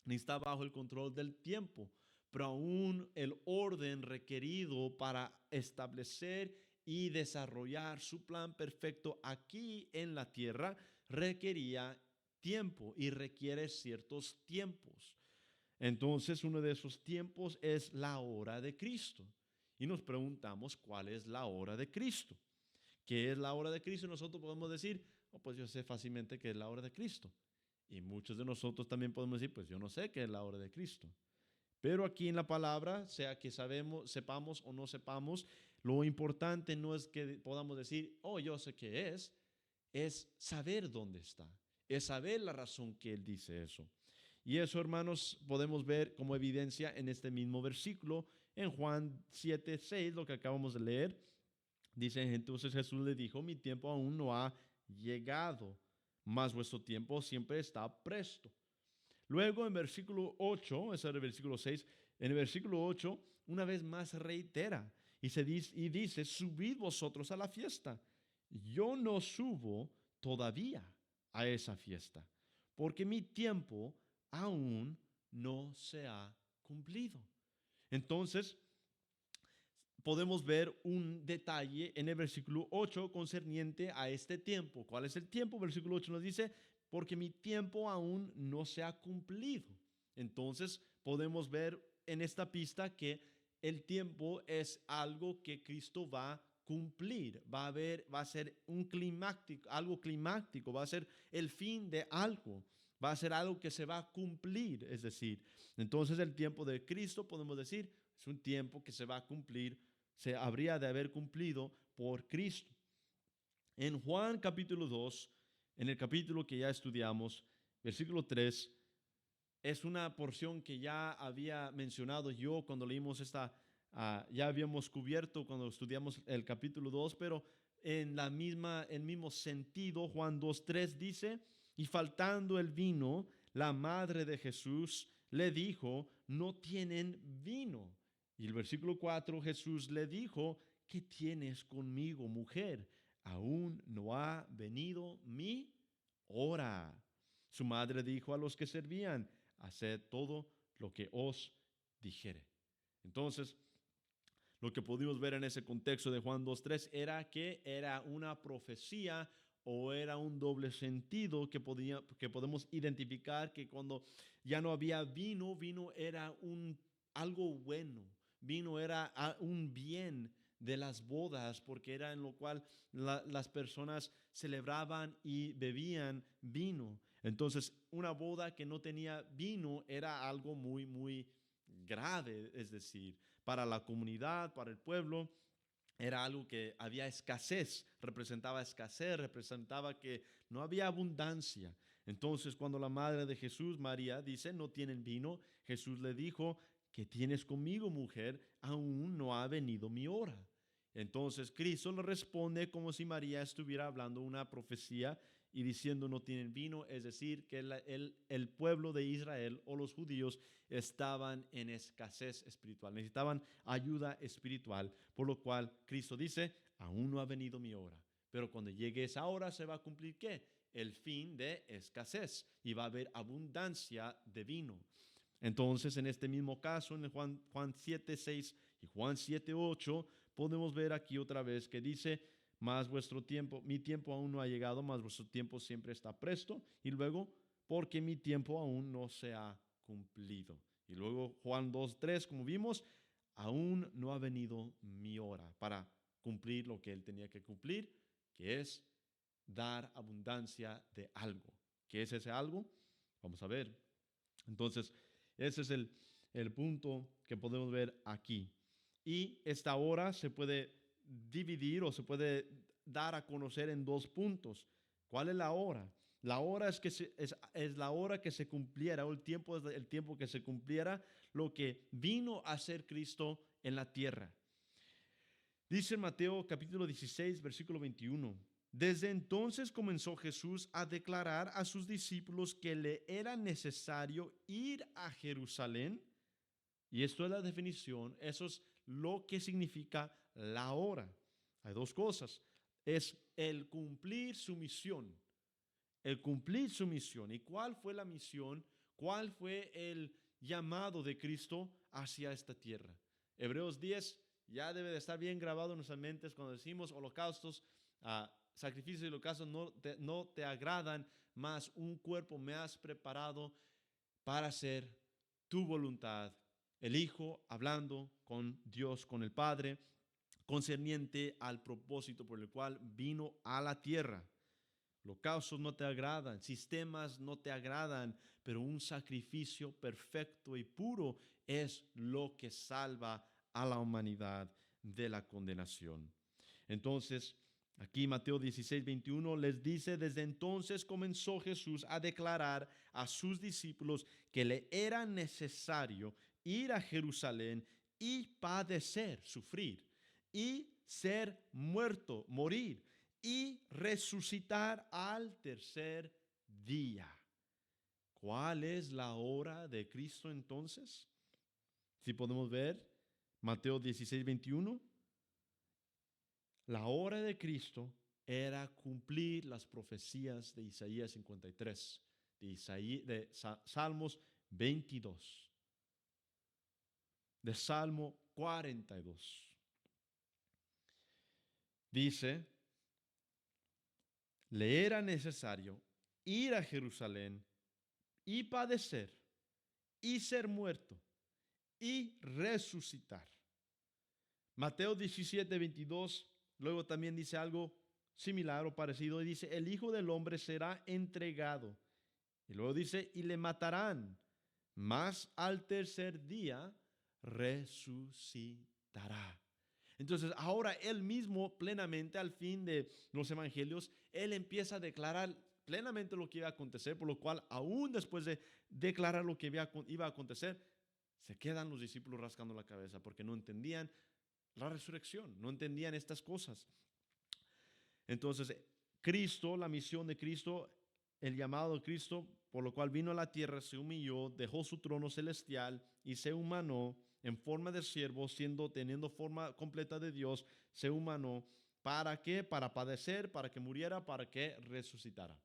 ni está bajo el control del tiempo, pero aún el orden requerido para establecer y desarrollar su plan perfecto aquí en la tierra requería tiempo y requiere ciertos tiempos. Entonces, uno de esos tiempos es la hora de Cristo. Y nos preguntamos, ¿cuál es la hora de Cristo? ¿Qué es la hora de Cristo? Y nosotros podemos decir, oh, pues yo sé fácilmente qué es la hora de Cristo. Y muchos de nosotros también podemos decir, pues yo no sé qué es la hora de Cristo. Pero aquí en la palabra, sea que sepamos o no sepamos, lo importante no es que podamos decir, oh, yo sé qué es saber dónde está, es saber la razón que él dice eso. Y eso, hermanos, podemos ver como evidencia en este mismo versículo, en Juan 7:6, lo que acabamos de leer. Dice, entonces Jesús le dijo, mi tiempo aún no ha llegado, mas vuestro tiempo siempre está presto. Luego en versículo 8, ese era el versículo 6, en el versículo 8 una vez más reitera y dice, subid vosotros a la fiesta. Yo no subo todavía a esa fiesta, porque mi tiempo aún no se ha cumplido. Entonces, podemos ver un detalle en el versículo 8 concerniente a este tiempo. ¿Cuál es el tiempo? Versículo 8 nos dice, porque mi tiempo aún no se ha cumplido. Entonces podemos ver en esta pista que el tiempo es algo que Cristo va a cumplir, va a ser algo climático, va a ser el fin de algo, va a ser algo que se va a cumplir, es decir, entonces el tiempo de Cristo podemos decir es un tiempo que se va a cumplir, se habría de haber cumplido por Cristo. En Juan capítulo 2, en el capítulo que ya estudiamos, versículo 3, es una porción que ya había mencionado yo cuando leímos ya habíamos cubierto cuando estudiamos el capítulo 2, pero en el mismo sentido, Juan 2:3 dice, y faltando el vino, la madre de Jesús le dijo, no tienen vino. Y el versículo 4, Jesús le dijo, ¿qué tienes conmigo, mujer? Aún no ha venido mi hora. Su madre dijo a los que servían, haced todo lo que os dijere. Entonces, lo que pudimos ver en ese contexto de Juan 2:3 era que era una profecía o era un doble sentido que podemos identificar que cuando ya no había vino, vino era algo bueno, vino era un bien de las bodas, porque era en lo cual las personas celebraban y bebían vino. Entonces, una boda que no tenía vino era algo muy, muy grave, es decir, para la comunidad, para el pueblo, era algo que había escasez, representaba que no había abundancia. Entonces, cuando la madre de Jesús, María, dice, no tienen vino, Jesús le dijo, ¿qué tienes conmigo, mujer? Aún no ha venido mi hora. Entonces, Cristo le responde como si María estuviera hablando una profecía y diciendo no tienen vino, es decir, que el pueblo de Israel o los judíos estaban en escasez espiritual, necesitaban ayuda espiritual, por lo cual Cristo dice, aún no ha venido mi hora, pero cuando llegue esa hora se va a cumplir ¿qué? El fin de escasez y va a haber abundancia de vino. Entonces, en este mismo caso, en Juan 7:6 y Juan 7:8, podemos ver aquí otra vez que dice, mas vuestro tiempo, mi tiempo aún no ha llegado, mas vuestro tiempo siempre está presto. Y luego, porque mi tiempo aún no se ha cumplido. Y luego Juan 2:3, como vimos, aún no ha venido mi hora para cumplir lo que él tenía que cumplir, que es dar abundancia de algo. ¿Qué es ese algo? Vamos a ver. Entonces, ese es el punto que podemos ver aquí. Y esta hora se puede dividir o se puede dar a conocer en dos puntos. ¿Cuál es la hora? La hora es la hora que se cumpliera, o el tiempo es el tiempo que se cumpliera lo que vino a ser Cristo en la tierra. Dice Mateo capítulo 16, versículo 21. Desde entonces comenzó Jesús a declarar a sus discípulos que le era necesario ir a Jerusalén. Y esto es la definición, eso es lo que significa la hora. Hay dos cosas. Es el cumplir su misión. El cumplir su misión. ¿Y cuál fue la misión? ¿Cuál fue el llamado de Cristo hacia esta tierra? Hebreos 10 ya debe de estar bien grabado en nuestras mentes cuando decimos holocaustos, sacrificios y holocaustos no te agradan, mas un cuerpo me has preparado para hacer tu voluntad. El Hijo hablando con Dios, con el Padre, concerniente al propósito por el cual vino a la tierra. Holocaustos no te agradan, sistemas no te agradan, pero un sacrificio perfecto y puro es lo que salva a la humanidad de la condenación. Entonces, aquí Mateo 16:21 les dice, desde entonces comenzó Jesús a declarar a sus discípulos que le era necesario ir a Jerusalén y padecer, sufrir, y ser muerto, morir, y resucitar al tercer día. ¿Cuál es la hora de Cristo entonces? Si podemos ver Mateo 16:21. La hora de Cristo era cumplir las profecías de Isaías 53, de Salmos 22, de Salmo 42. Dice, le era necesario ir a Jerusalén y padecer y ser muerto y resucitar. Mateo 17:22 luego también dice algo similar o parecido y dice, el Hijo del Hombre será entregado. Y luego dice, y le matarán, mas al tercer día resucitará. Entonces, ahora él mismo plenamente al fin de los evangelios, él empieza a declarar plenamente lo que iba a acontecer, por lo cual aún después de declarar lo que iba a acontecer, se quedan los discípulos rascando la cabeza porque no entendían la resurrección, no entendían estas cosas. Entonces, Cristo, la misión de Cristo, el llamado de Cristo, por lo cual vino a la tierra, se humilló, dejó su trono celestial y se humanó en forma de siervo, teniendo forma completa de Dios, se humanó. ¿Para qué? Para padecer, para que muriera, para que resucitara.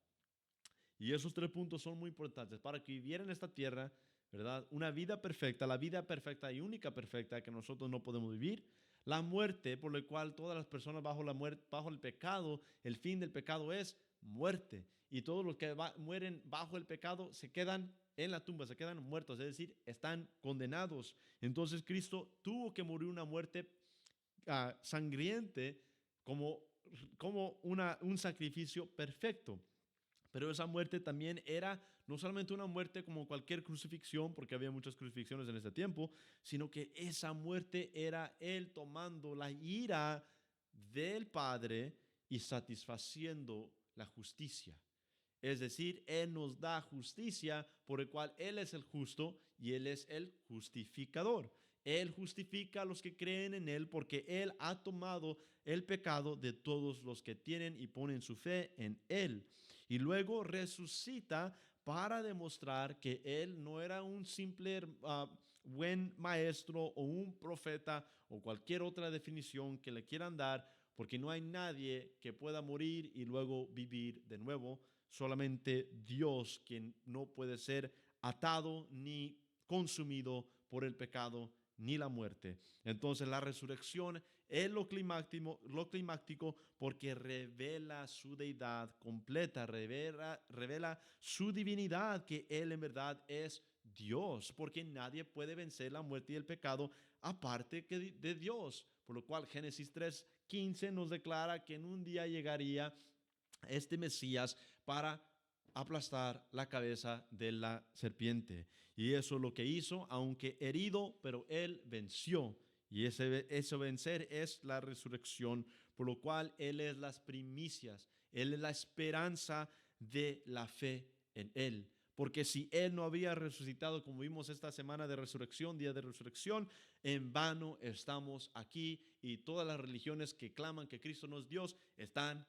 Y esos tres puntos son muy importantes para que viviera en esta tierra, ¿verdad? Una vida perfecta, la vida perfecta y única perfecta que nosotros no podemos vivir. La muerte, por la cual todas las personas bajo la muerte, bajo el pecado, el fin del pecado es muerte. Y todos los que mueren bajo el pecado se quedan en la tumba, se quedan muertos, es decir, están condenados. Entonces Cristo tuvo que morir una muerte sangriente como un sacrificio perfecto. Pero esa muerte también era no solamente una muerte como cualquier crucifixión, porque había muchas crucifixiones en ese tiempo, sino que esa muerte era Él tomando la ira del Padre y satisfaciendo la justicia. Es decir, Él nos da justicia por el cual Él es el justo y Él es el justificador. Él justifica a los que creen en Él porque Él ha tomado el pecado de todos los que tienen y ponen su fe en Él. Y luego resucita para demostrar que Él no era un simple buen maestro o un profeta o cualquier otra definición que le quieran dar, porque no hay nadie que pueda morir y luego vivir de nuevo. Solamente Dios, quien no puede ser atado ni consumido por el pecado ni la muerte. Entonces la resurrección es lo climático porque revela su deidad completa, revela su divinidad, que Él en verdad es Dios, porque nadie puede vencer la muerte y el pecado aparte que de Dios. Por lo cual Génesis 3:15 nos declara que en un día llegaría este Mesías para aplastar la cabeza de la serpiente. Y eso es lo que hizo, aunque herido, pero Él venció. Y ese vencer es la resurrección, por lo cual Él es las primicias, Él es la esperanza de la fe en Él. Porque si Él no había resucitado, como vimos esta semana de resurrección, día de resurrección, en vano estamos aquí y todas las religiones que claman que Cristo no es Dios están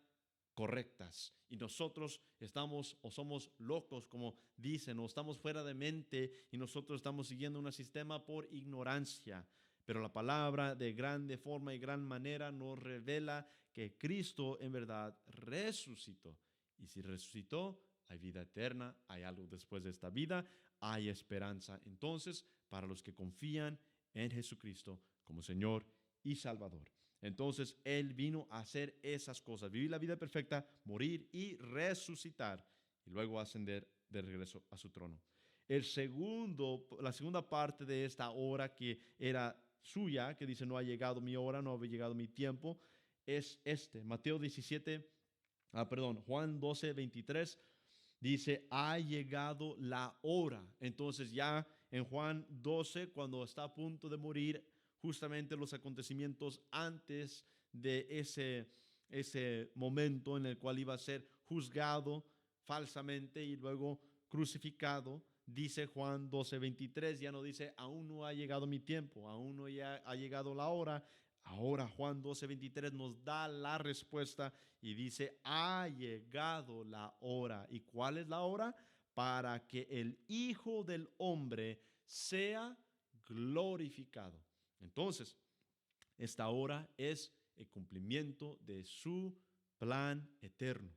correctas. Y nosotros estamos o somos locos, como dicen, o estamos fuera de mente y nosotros estamos siguiendo un sistema por ignorancia. Pero la palabra de grande forma y gran manera nos revela que Cristo en verdad resucitó. Y si resucitó, hay vida eterna, hay algo después de esta vida, hay esperanza. Entonces, para los que confían en Jesucristo como Señor y Salvador. Entonces, Él vino a hacer esas cosas, vivir la vida perfecta, morir y resucitar, y luego ascender de regreso a su trono. La segunda parte de esta hora que era suya, que dice, no ha llegado mi hora, no ha llegado mi tiempo, es Mateo 17, Juan 12:23, dice, ha llegado la hora. Entonces ya en Juan 12, cuando está a punto de morir, justamente los acontecimientos antes de ese momento en el cual iba a ser juzgado falsamente y luego crucificado, dice Juan 12:23, ya no dice, aún no ha llegado mi tiempo, aún no ha llegado la hora. Ahora Juan 12:23 nos da la respuesta y dice, ha llegado la hora. ¿Y cuál es la hora? Para que el Hijo del Hombre sea glorificado. Entonces, esta hora es el cumplimiento de su plan eterno.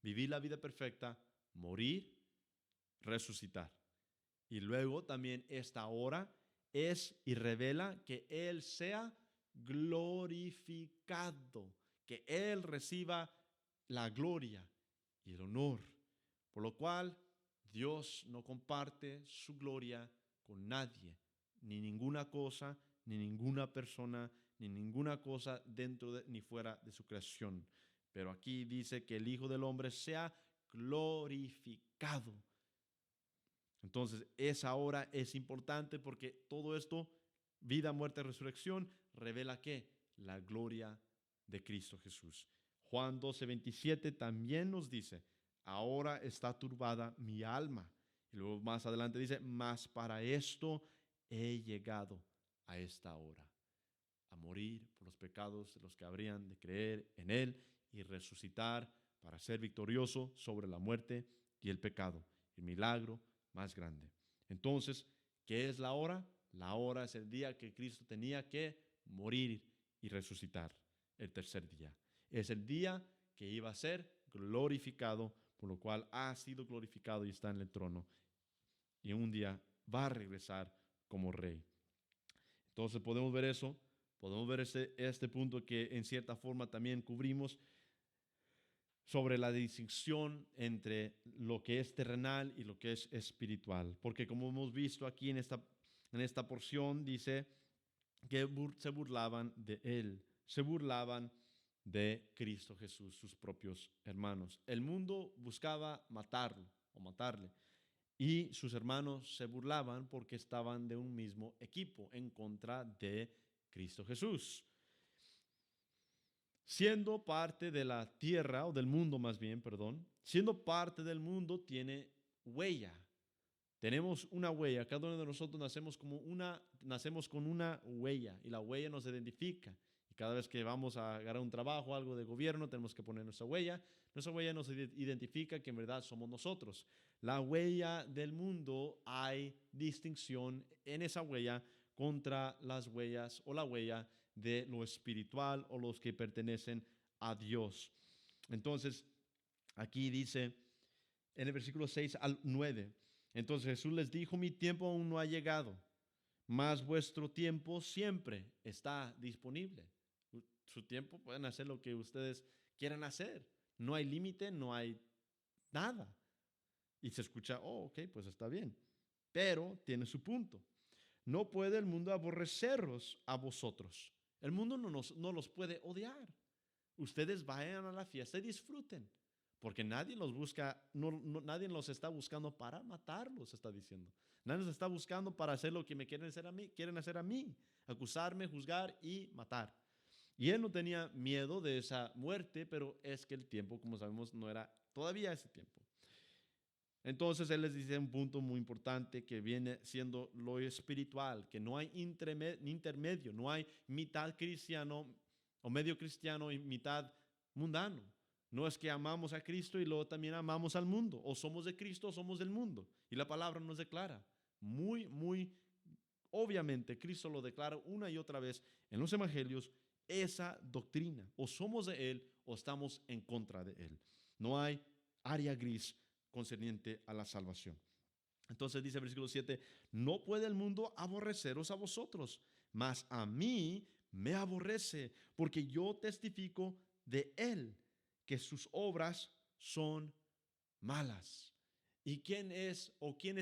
Vivir la vida perfecta, morir, resucitar. Y luego también esta hora es y revela que Él sea glorificado, que Él reciba la gloria y el honor, por lo cual Dios no comparte su gloria con nadie, ni ninguna cosa, ni ninguna persona, ni ninguna cosa dentro ni fuera de su creación. Pero aquí dice que el Hijo del Hombre sea glorificado. Entonces, esa hora es importante porque todo esto, vida, muerte, resurrección, revela ¿qué? la gloria de Cristo Jesús. Juan 12:27 también nos dice, ahora está turbada mi alma. Y luego más adelante dice, mas para esto he llegado a esta hora, a morir por los pecados de los que habrían de creer en Él y resucitar para ser victorioso sobre la muerte y el pecado, el milagro más grande. Entonces, ¿qué es la hora? La hora es el día que Cristo tenía que morir y resucitar el tercer día. Es el día que iba a ser glorificado, por lo cual ha sido glorificado y está en el trono. Y un día va a regresar como rey. Entonces podemos ver eso, podemos ver este punto que en cierta forma también cubrimos sobre la distinción entre lo que es terrenal y lo que es espiritual. Porque como hemos visto aquí en esta porción, dice que se burlaban de él, se burlaban de Cristo Jesús, sus propios hermanos. El mundo buscaba matarlo o matarle. Y sus hermanos se burlaban porque estaban de un mismo equipo en contra de Cristo Jesús. Siendo parte de la tierra, o del mundo más bien, perdón, siendo parte del mundo tiene huella. Tenemos una huella, cada uno de nosotros nacemos con una huella y la huella nos identifica. Y cada vez que vamos a agarrar un trabajo, algo de gobierno, tenemos que poner nuestra huella. Nuestra huella nos identifica que en verdad somos nosotros. La huella del mundo, hay distinción en esa huella contra las huellas o la huella de lo espiritual o los que pertenecen a Dios. Entonces, aquí dice en el versículo 6 al 9, entonces Jesús les dijo, mi tiempo aún no ha llegado, mas vuestro tiempo siempre está disponible. Su tiempo pueden hacer lo que ustedes quieran hacer. No hay límite, no hay nada. Y se escucha, oh, ok, pues está bien. Pero tiene su punto. No puede el mundo aborreceros a vosotros. El mundo no los puede odiar. Ustedes vayan a la fiesta y disfruten. Porque nadie los busca, nadie los está buscando para matarlos, está diciendo. Nadie los está buscando para hacer lo que me quieren hacer a mí, acusarme, juzgar y matar. Y él no tenía miedo de esa muerte, pero es que el tiempo, como sabemos, no era todavía ese tiempo. Entonces él les dice un punto muy importante que viene siendo lo espiritual, que no hay intermedio, no hay mitad cristiano o medio cristiano y mitad mundano. No es que amamos a Cristo y luego también amamos al mundo, o somos de Cristo o somos del mundo. Y la palabra nos declara muy obviamente, Cristo lo declara una y otra vez en los evangelios, esa doctrina. O somos de Él o estamos en contra de Él. No hay área gris concerniente a la salvación. Entonces dice el versículo 7, no puede el mundo aborreceros a vosotros, mas a mí me aborrece, porque yo testifico de Él, que sus obras son malas. ¿Y quién es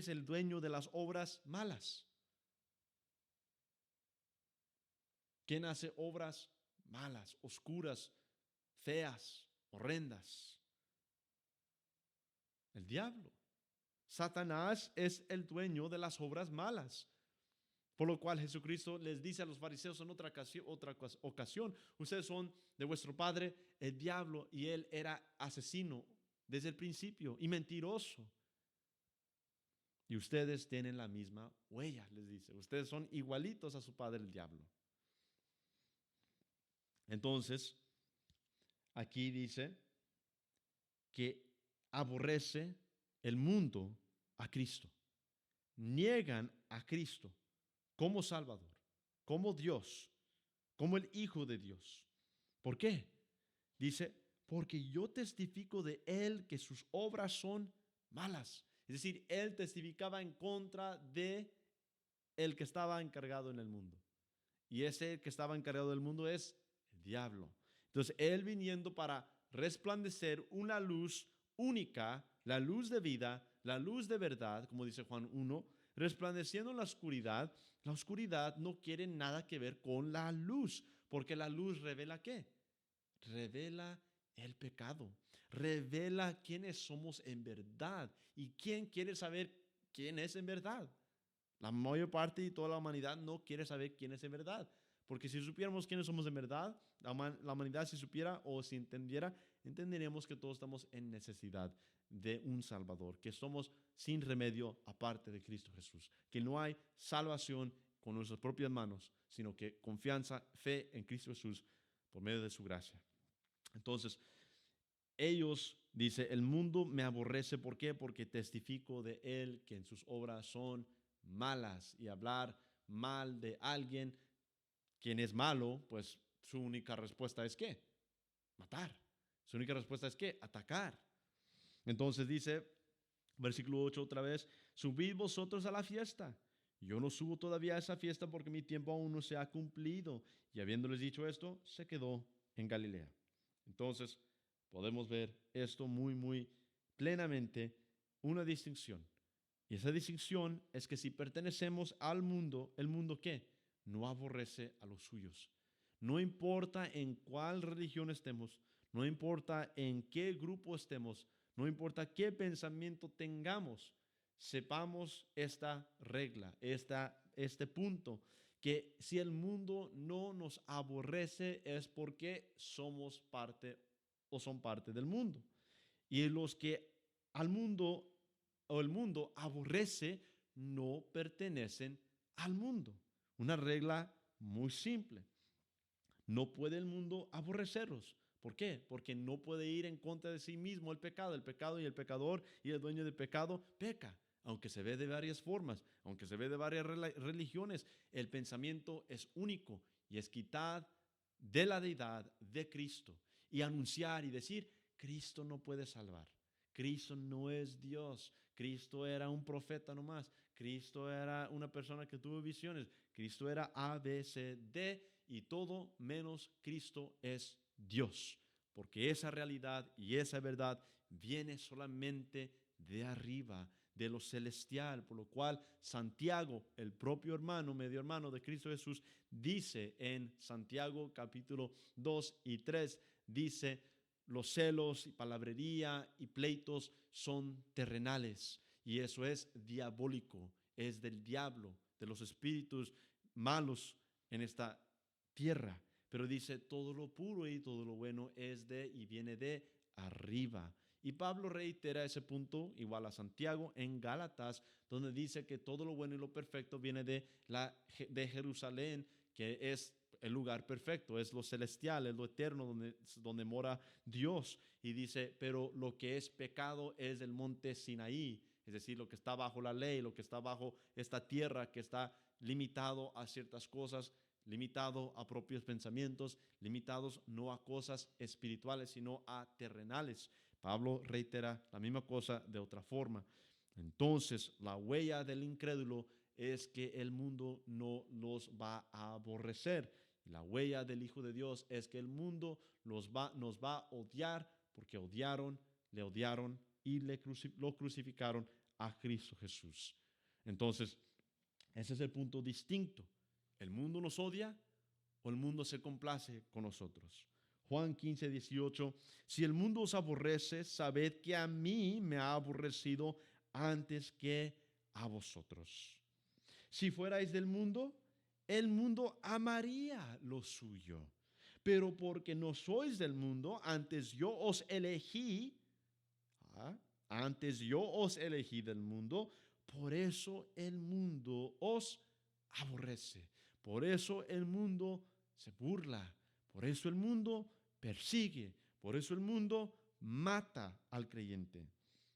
el dueño de las obras malas? ¿Quién hace obras malas, oscuras, feas, horrendas? El diablo. Satanás es el dueño de las obras malas. Por lo cual Jesucristo les dice a los fariseos en otra ocasión, ustedes son de vuestro padre el diablo y él era asesino desde el principio y mentiroso. Y ustedes tienen la misma huella, les dice. Ustedes son igualitos a su padre el diablo. Entonces, aquí dice que aborrece el mundo a Cristo. Niegan a Cristo como Salvador, como Dios, como el Hijo de Dios. ¿Por qué? Dice, porque yo testifico de Él que sus obras son malas. Es decir, Él testificaba en contra de el que estaba encargado en el mundo. Y ese que estaba encargado del mundo es el diablo. Entonces, Él viniendo para resplandecer una luz única, la luz de vida, la luz de verdad, como dice Juan 1, resplandeciendo en la oscuridad no quiere nada que ver con la luz, porque la luz revela ¿qué? Revela el pecado, revela quiénes somos en verdad. ¿Y quién quiere saber quién es en verdad? La mayor parte de toda la humanidad no quiere saber quién es en verdad, Porque si supiéramos quiénes somos en verdad, la humanidad si supiera o si entendiera, entenderíamos que todos estamos en necesidad de un Salvador, que somos sin remedio aparte de Cristo Jesús, que no hay salvación con nuestras propias manos, sino que confianza, fe en Cristo Jesús por medio de su gracia. Entonces, ellos, dice, el mundo me aborrece. ¿Por qué? Porque testifico de él que en sus obras son malas. Y hablar mal de alguien, quien es malo, pues su única respuesta es ¿qué? Matar. Su única respuesta es ¿qué? Atacar. Entonces dice, versículo 8 otra vez, subid vosotros a la fiesta. Yo no subo todavía a esa fiesta porque mi tiempo aún no se ha cumplido. Y habiéndoles dicho esto, se quedó en Galilea. Entonces, podemos ver esto muy plenamente, una distinción. Y esa distinción es que si pertenecemos al mundo, ¿el mundo qué? No aborrece a los suyos. No importa en cuál religión estemos, no importa en qué grupo estemos, no importa qué pensamiento tengamos, sepamos esta regla, este punto, que si el mundo no nos aborrece es porque somos parte o son parte del mundo. Y los que al mundo o el mundo aborrece no pertenecen al mundo. Una regla muy simple. No puede el mundo aborrecerlos. ¿Por qué? Porque no puede ir en contra de sí mismo el pecado. El pecado y el pecador y el dueño del pecado peca. Aunque se ve de varias formas, aunque se ve de varias religiones, el pensamiento es único y es quitar de la deidad de Cristo y anunciar y decir, Cristo no puede salvar. Cristo no es Dios. Cristo era un profeta nomás. Cristo era una persona que tuvo visiones. Cristo era A, B, C, D y todo menos Cristo es Dios. Porque esa realidad y esa verdad viene solamente de arriba, de lo celestial, por lo cual Santiago, el propio hermano, medio hermano de Cristo Jesús, dice en Santiago capítulo 2 y 3, dice, los celos y palabrería y pleitos son terrenales y eso es diabólico, es del diablo, de los espíritus malos en esta tierra. Pero dice, todo lo puro y todo lo bueno es de y viene de arriba. Y Pablo reitera ese punto, igual a Santiago, en Gálatas, donde dice que todo lo bueno y lo perfecto viene de Jerusalén, que es el lugar perfecto, es lo celestial, es lo eterno, donde mora Dios. Y dice, pero lo que es pecado es el monte Sinaí, es decir, lo que está bajo la ley, lo que está bajo esta tierra, que está limitado a ciertas cosas, limitado a propios pensamientos, limitados no a cosas espirituales, sino a terrenales. Pablo reitera la misma cosa de otra forma. Entonces, la huella del incrédulo es que el mundo no los va a aborrecer. La huella del Hijo de Dios es que el mundo nos va a odiar porque le odiaron y lo crucificaron a Cristo Jesús. Entonces, ese es el punto distinto. ¿El mundo nos odia o el mundo se complace con nosotros? Juan 15, 18, si el mundo os aborrece, sabed que a mí me ha aborrecido antes que a vosotros. Si fuerais del mundo, el mundo amaría lo suyo. Pero porque no sois del mundo, antes yo os elegí del mundo, por eso el mundo os aborrece. Por eso el mundo se burla. Por eso el mundo persigue. Por eso el mundo mata al creyente.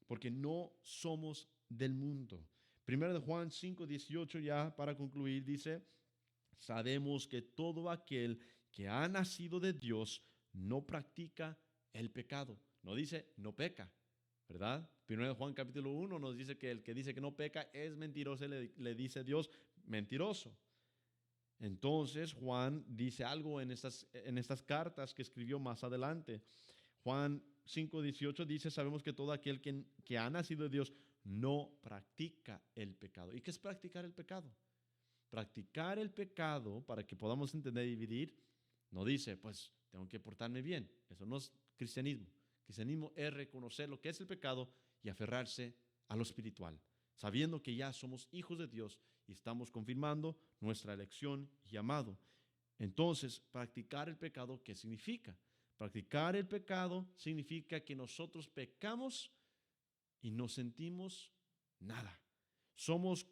Porque no somos del mundo. Primero de Juan 5, 18, ya para concluir, dice, sabemos que todo aquel que ha nacido de Dios no practica el pecado. No dice no peca, ¿verdad? Primero de Juan capítulo 1 nos dice que el que dice que no peca es mentiroso, le dice Dios mentiroso. Entonces Juan dice algo en estas cartas que escribió más adelante. Juan 5:18 dice, sabemos que todo aquel que ha nacido de Dios no practica el pecado. ¿Y qué es practicar el pecado? Practicar el pecado, para que podamos entender y dividir, no dice, pues tengo que portarme bien. Eso no es cristianismo. Cristianismo es reconocer lo que es el pecado y aferrarse a lo espiritual, sabiendo que ya somos hijos de Dios y estamos confirmando nuestra elección y llamado. Entonces, practicar el pecado, ¿qué significa? Practicar el pecado significa que nosotros pecamos y no sentimos nada. Somos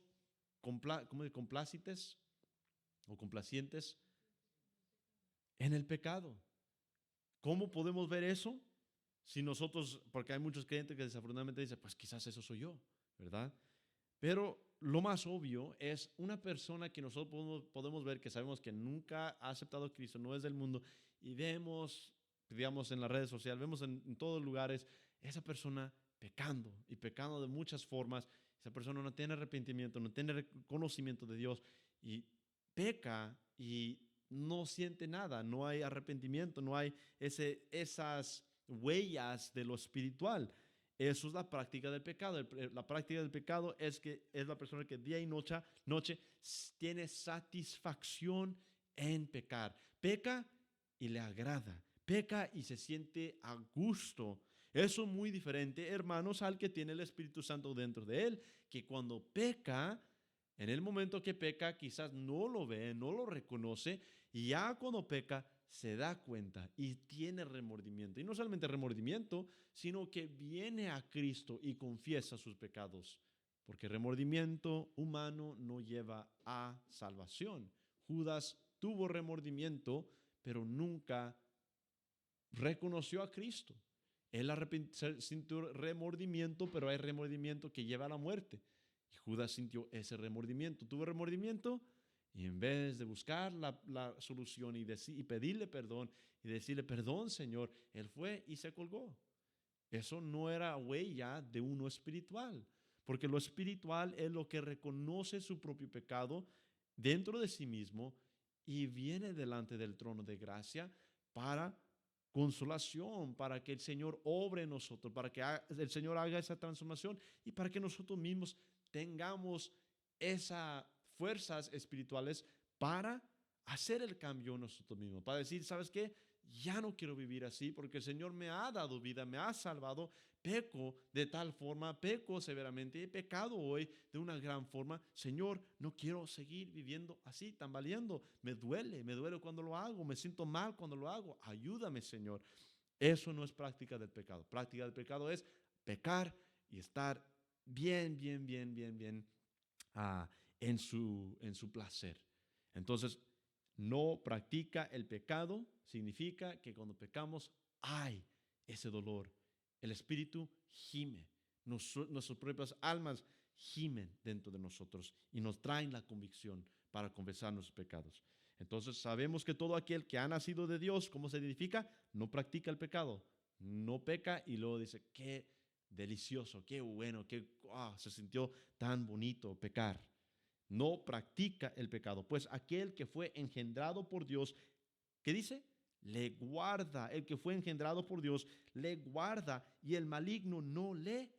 complacientes o complacientes en el pecado. ¿Cómo podemos ver eso? Si nosotros, porque hay muchos creyentes que desafortunadamente dicen, pues quizás eso soy yo, ¿verdad? Pero lo más obvio es una persona que nosotros podemos ver, que sabemos que nunca ha aceptado a Cristo, no es del mundo, y vemos, digamos, en las redes sociales, vemos en todos lugares, esa persona pecando, y pecando de muchas formas. Esa persona no tiene arrepentimiento, no tiene conocimiento de Dios, y peca y no siente nada, no hay arrepentimiento, no hay esas huellas de lo espiritual. Eso es la práctica del pecado. La práctica del pecado es que es la persona que día y noche tiene satisfacción en pecar. Peca y le agrada. Peca y se siente a gusto. Eso es muy diferente, hermanos, al que tiene el Espíritu Santo dentro de él, que cuando peca, en el momento que peca, quizás no lo ve, no lo reconoce, y ya cuando peca, se da cuenta y tiene remordimiento. Y no solamente remordimiento, sino que viene a Cristo y confiesa sus pecados. Porque remordimiento humano no lleva a salvación. Judas tuvo remordimiento, pero nunca reconoció a Cristo. Él sintió remordimiento, pero hay remordimiento que lleva a la muerte. Y Judas sintió ese remordimiento. Tuvo remordimiento y en vez de buscar la solución y pedirle perdón y decirle, perdón, Señor, él fue y se colgó. Eso no era huella de uno espiritual, porque lo espiritual es lo que reconoce su propio pecado dentro de sí mismo y viene delante del trono de gracia para consolación, para que el Señor obre en nosotros, para que el Señor haga esa transformación y para que nosotros mismos tengamos esas fuerzas espirituales para hacer el cambio en nosotros mismos, para decir, ¿sabes qué? Ya no quiero vivir así porque el Señor me ha dado vida, me ha salvado, peco de tal forma, peco severamente, he pecado hoy de una gran forma. Señor, no quiero seguir viviendo así, tambaleando. Me duele cuando lo hago, me siento mal cuando lo hago. Ayúdame, Señor. Eso no es práctica del pecado. Práctica del pecado es pecar y estar bien en su placer. Entonces, no practica el pecado significa que cuando pecamos hay ese dolor. El espíritu gime. Nuestras propias almas gimen dentro de nosotros y nos traen la convicción para confesar nuestros pecados. Entonces sabemos que todo aquel que ha nacido de Dios, ¿cómo se identifica? No practica el pecado, no peca y luego dice, qué delicioso, qué bueno, se sintió tan bonito pecar. No practica el pecado, pues aquel que fue engendrado por Dios, ¿qué dice? Le guarda. El que fue engendrado por Dios le guarda y el maligno no le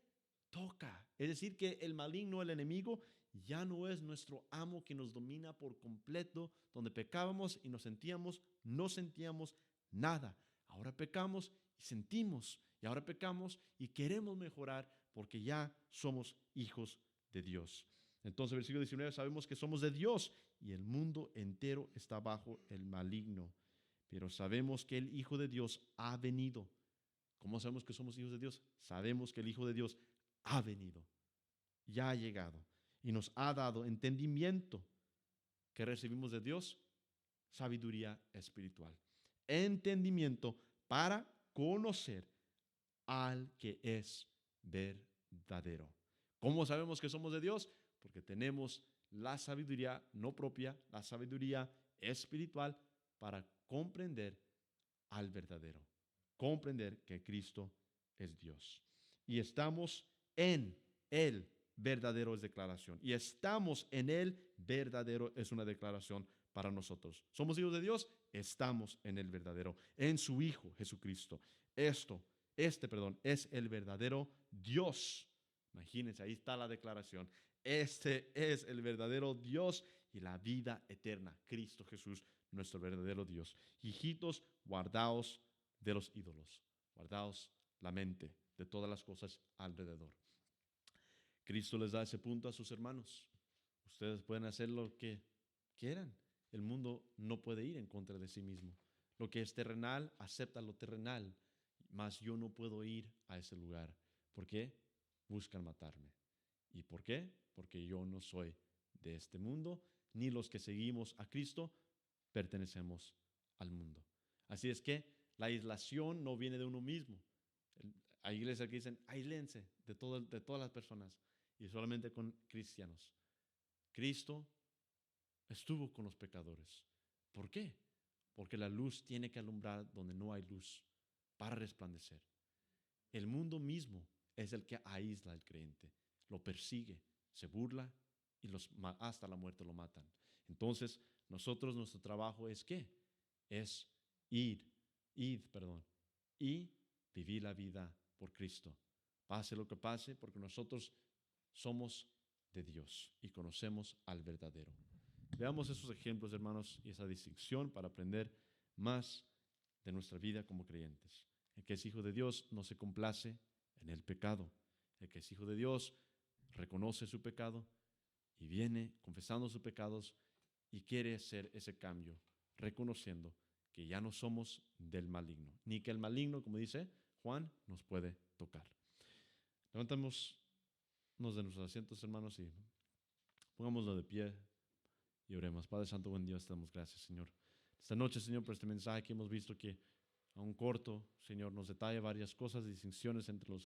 toca. Es decir, que el maligno, el enemigo, ya no es nuestro amo que nos domina por completo, donde pecábamos y no sentíamos nada. Ahora pecamos y sentimos, y ahora pecamos y queremos mejorar porque ya somos hijos de Dios. Entonces, versículo 19, sabemos que somos de Dios y el mundo entero está bajo el maligno. Pero sabemos que el Hijo de Dios ha venido. ¿Cómo sabemos que somos hijos de Dios? Sabemos que el Hijo de Dios ha venido, ya ha llegado y nos ha dado entendimiento que recibimos de Dios, sabiduría espiritual. Entendimiento para conocer al que es verdadero. ¿Cómo sabemos que somos de Dios? Porque tenemos la sabiduría no propia, la sabiduría espiritual para comprender al verdadero, comprender que Cristo es Dios. Y estamos en el verdadero es declaración. Y estamos en el verdadero es una declaración para nosotros. ¿Somos hijos de Dios? Estamos en el verdadero, en su Hijo Jesucristo. Este es el verdadero Dios. Imagínense, ahí está la declaración. Este es el verdadero Dios y la vida eterna. Cristo Jesús, nuestro verdadero Dios. Hijitos, guardaos de los ídolos. Guardaos la mente de todas las cosas alrededor. Cristo les da ese punto a sus hermanos. Ustedes pueden hacer lo que quieran. el mundo no puede ir en contra de sí mismo. Lo que es terrenal, acepta lo terrenal, mas yo no puedo ir a ese lugar. ¿Por qué? Buscan matarme. ¿Y por qué? Porque yo no soy de este mundo, ni los que seguimos a Cristo pertenecemos al mundo. Así es que la aislación no viene de uno mismo. Hay iglesias que dicen, aíslense de todas las personas y solamente con cristianos. Cristo estuvo con los pecadores. ¿Por qué? Porque la luz tiene que alumbrar donde no hay luz para resplandecer. El mundo mismo es el que aísla al creyente, lo persigue, se burla y hasta la muerte lo matan. Entonces, nuestro trabajo es ¿qué? Es ir, y vivir la vida por Cristo. Pase lo que pase, porque nosotros somos de Dios y conocemos al verdadero. Veamos esos ejemplos, hermanos, y esa distinción para aprender más de nuestra vida como creyentes. El que es hijo de Dios no se complace en el pecado. El que es hijo de Dios reconoce su pecado y viene confesando sus pecados y quiere hacer ese cambio, reconociendo que ya no somos del maligno, ni que el maligno, como dice Juan, nos puede tocar. Levantémonos de nuestros asientos, hermanos, y pongámoslo de pie y oremos. Padre Santo, buen Dios, te damos gracias, Señor. Esta noche, Señor, por este mensaje que hemos visto que a un corto, Señor, nos detalla varias cosas, distinciones entre los